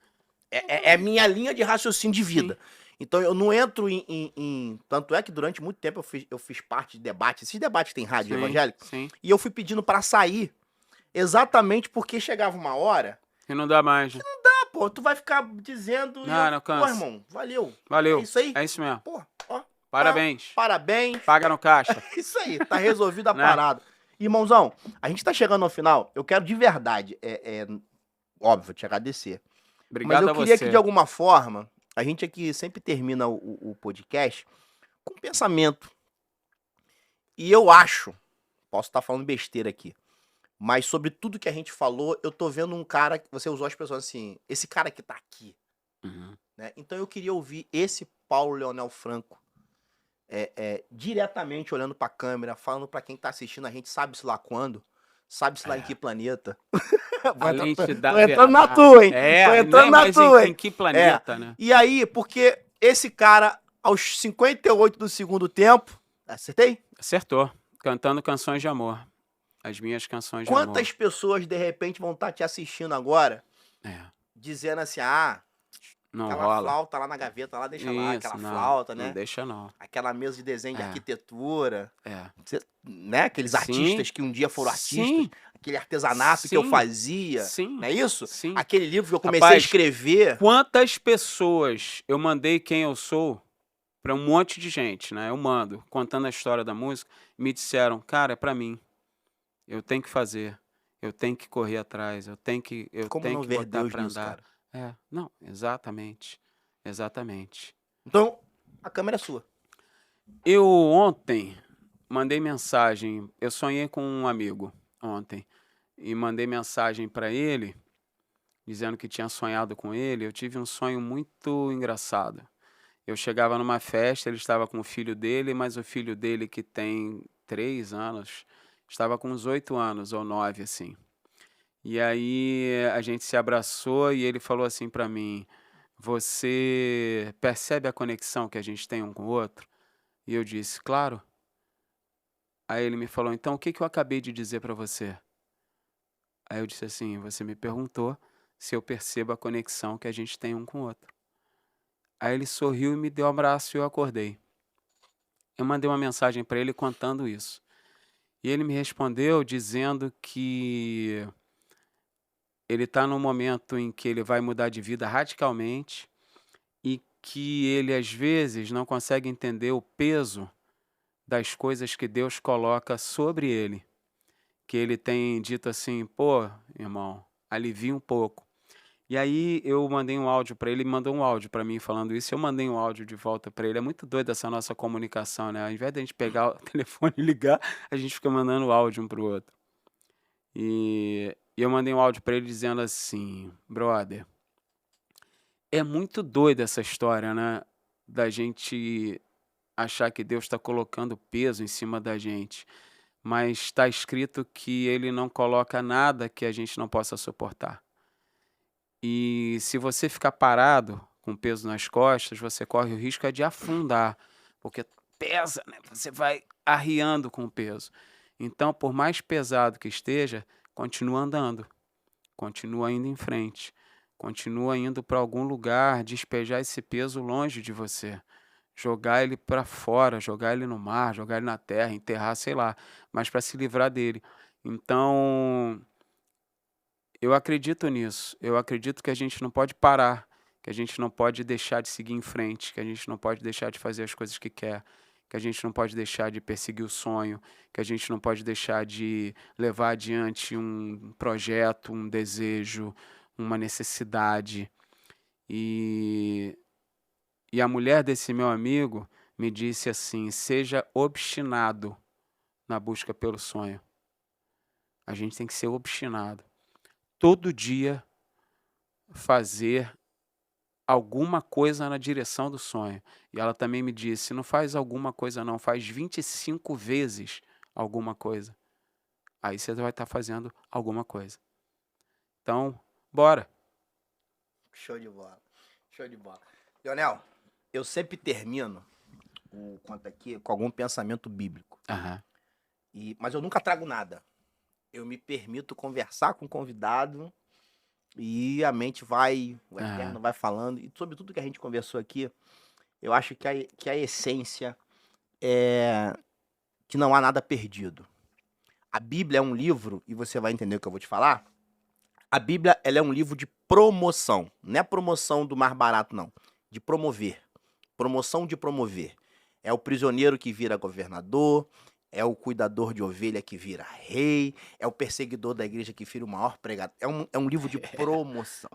É minha linha de raciocínio de vida. Sim. Então eu não entro em... Tanto é que durante muito tempo eu fiz parte de debate. Esses debates que tem rádio evangélico. Sim. E eu fui pedindo pra sair. Exatamente porque chegava uma hora... E não dá mais. Que não dá, pô. Tu vai ficar dizendo... Não cansa. Pô, irmão, valeu. Valeu. É isso aí. É isso mesmo. Pô, ó. Parabéns. Parabéns. Paga no caixa. Isso aí, tá resolvida a parada. Irmãozão, a gente tá chegando ao final. Eu quero de verdade, óbvio, te agradecer. Obrigado a você. Mas eu queria que, de alguma forma, a gente aqui sempre termina o podcast com um pensamento. E eu acho, posso estar falando besteira aqui, mas sobre tudo que a gente falou, eu tô vendo um cara, que você usou as pessoas assim, esse cara que tá aqui. Né? Então eu queria ouvir esse Paulo Leonel Franco, diretamente olhando pra câmera, falando pra quem tá assistindo, a gente sabe-se lá quando, sabe-se lá em que planeta. Tô entrando na tua, hein? Tô entrando na tua, hein? Em que planeta, né? E aí, porque esse cara, aos 58 do segundo tempo, acertei? Acertou. Cantando canções de amor. As minhas canções de amor. Quantas pessoas, de repente, vão estar te assistindo agora, dizendo assim, não aquela rola. flauta lá na gaveta, lá deixa lá, aquela não, flauta, né? Não deixa não. Aquela mesa de desenho de arquitetura. Né? Aqueles Sim. artistas que um dia foram artistas. Sim. Aquele artesanato que eu fazia. Sim. Não é isso? Sim. Aquele livro que eu comecei Rapaz, a escrever. Quantas pessoas eu mandei quem eu sou pra um monte de gente, né? Eu mando, contando a história da música, me disseram, cara, é pra mim. Eu tenho que fazer. Eu tenho que correr atrás. Eu tenho que Como não ver botar Deus pra nisso, andar. cara? Não, exatamente. Exatamente. Então, a câmera é sua. Eu ontem mandei mensagem, eu sonhei com um amigo ontem, e mandei mensagem para ele, dizendo que tinha sonhado com ele. Eu tive um sonho muito engraçado. Eu chegava numa festa, ele estava com o filho dele, mas o filho dele, que tem 3 anos, estava com uns 8 anos ou 9, assim. E aí a gente se abraçou e ele falou assim para mim, você percebe a conexão que a gente tem um com o outro? E eu disse, claro. Aí ele me falou, então o que eu acabei de dizer para você? Aí eu disse assim, você me perguntou se eu percebo a conexão que a gente tem um com o outro. Aí ele sorriu e me deu um abraço e eu acordei. Eu mandei uma mensagem para ele contando isso. E ele me respondeu dizendo que ele está num momento em que ele vai mudar de vida radicalmente e que ele, às vezes, não consegue entender o peso das coisas que Deus coloca sobre ele. Que ele tem dito assim, pô, irmão, alivia um pouco. E aí eu mandei um áudio para ele, ele mandou um áudio para mim falando isso, eu mandei um áudio de volta para ele. É muito doido essa nossa comunicação, né? Ao invés de a gente pegar o telefone e ligar, a gente fica mandando áudio um pro outro. E eu mandei um áudio para ele dizendo assim, brother, é muito doido essa história, né? Da gente achar que Deus está colocando peso em cima da gente. Mas está escrito que ele não coloca nada que a gente não possa suportar. E se você ficar parado com peso nas costas, você corre o risco de afundar, porque pesa, né? Você vai arriando com o peso. Então, por mais pesado que esteja, continua andando, continua indo em frente, continua indo para algum lugar, despejar esse peso longe de você, jogar ele para fora, jogar ele no mar, jogar ele na terra, enterrar, sei lá, mas para se livrar dele. Então, eu acredito nisso. Eu acredito que a gente não pode parar, que a gente não pode deixar de seguir em frente, que a gente não pode deixar de fazer as coisas que quer, que a gente não pode deixar de perseguir o sonho, que a gente não pode deixar de levar adiante um projeto, um desejo, uma necessidade. E a mulher desse meu amigo me disse assim: seja obstinado na busca pelo sonho. A gente tem que ser obstinado. Todo dia fazer alguma coisa na direção do sonho. E ela também me disse: não faz alguma coisa não, faz 25 vezes alguma coisa. Aí você vai estar fazendo alguma coisa. Então, bora. Show de bola. Show de bola. Leonel, eu sempre termino o conto aqui com algum pensamento bíblico. Aham. Mas eu nunca trago nada. Eu me permito conversar com o convidado e a mente vai, o eterno vai falando. E sobre tudo que a gente conversou aqui, eu acho que a essência é que não há nada perdido. A Bíblia é um livro, e você vai entender o que eu vou te falar. A Bíblia, ela é um livro de promoção. Não é promoção do mais barato, não. De promover. Promoção de promover. É o prisioneiro que vira governador, é o cuidador de ovelha que vira rei, é o perseguidor da igreja que vira o maior pregador. É um livro de promoção.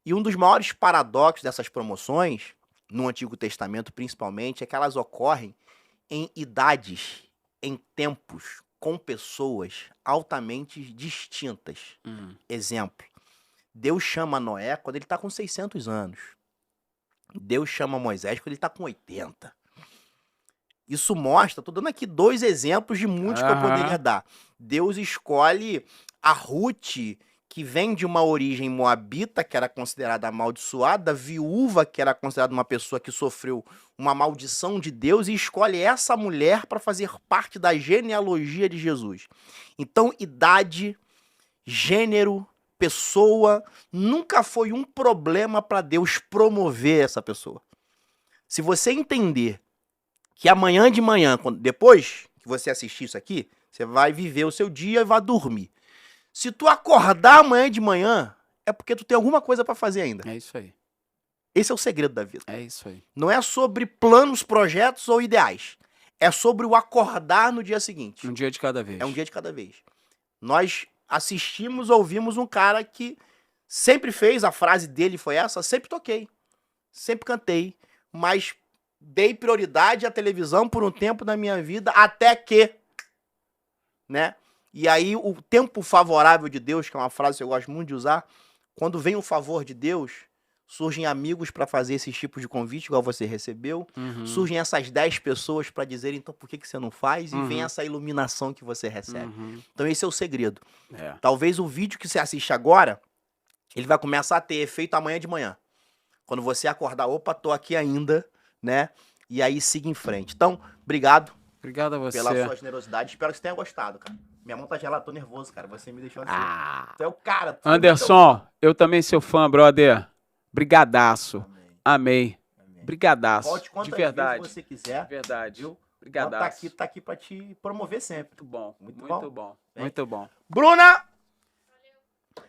E um dos maiores paradoxos dessas promoções, no Antigo Testamento principalmente, é que elas ocorrem em idades, em tempos, com pessoas altamente distintas. Exemplo, Deus chama Noé quando ele está com 600 anos. Deus chama Moisés quando ele está com 80. Isso mostra, tô dando aqui 2 exemplos de muitos que eu poderia dar. Deus escolhe a Ruth, que vem de uma origem moabita, que era considerada amaldiçoada, viúva, que era considerada uma pessoa que sofreu uma maldição de Deus, e escolhe essa mulher para fazer parte da genealogia de Jesus. Então, idade, gênero, pessoa, nunca foi um problema para Deus promover essa pessoa. Se você entender que amanhã de manhã, depois que você assistir isso aqui, você vai viver o seu dia e vai dormir. Se tu acordar amanhã de manhã, é porque tu tem alguma coisa para fazer ainda. É isso aí. Esse é o segredo da vida. É isso aí. Não é sobre planos, projetos ou ideais. É sobre o acordar no dia seguinte. Um dia de cada vez. É um dia de cada vez. Nós assistimos, ouvimos um cara que sempre fez, a frase dele foi essa: sempre toquei, sempre cantei, mas dei prioridade à televisão por um tempo da minha vida, até que, né? E aí o tempo favorável de Deus, que é uma frase que eu gosto muito de usar, quando vem o favor de Deus, surgem amigos para fazer esses tipos de convite, igual você recebeu, surgem essas 10 pessoas para dizer, então por que você não faz? E vem essa iluminação que você recebe. Então esse é o segredo. Talvez o vídeo que você assiste agora, ele vai começar a ter efeito amanhã de manhã. Quando você acordar, opa, tô aqui ainda, né? E aí siga em frente. Então, obrigado. Obrigado a você. Pela sua generosidade. Espero que você tenha gostado, cara. Minha mão tá gelada, tô nervoso, cara. Você me deixou assim. Tu é o cara. Anderson, eu também sou fã, brother. Brigadaço. Amei. Brigadaço. Volte quantas de verdade. vezes você quiser. De verdade. Viu? Brigadaço. Tá aqui pra te promover sempre. Muito bom. Muito bom. Bem. Muito bom. Bruna!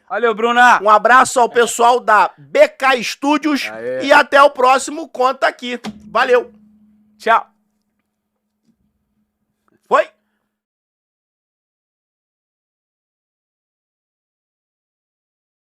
Valeu, Bruna! Um abraço ao pessoal da BK Studios. Aê. E até o próximo Conta Aqui. Valeu! Tchau!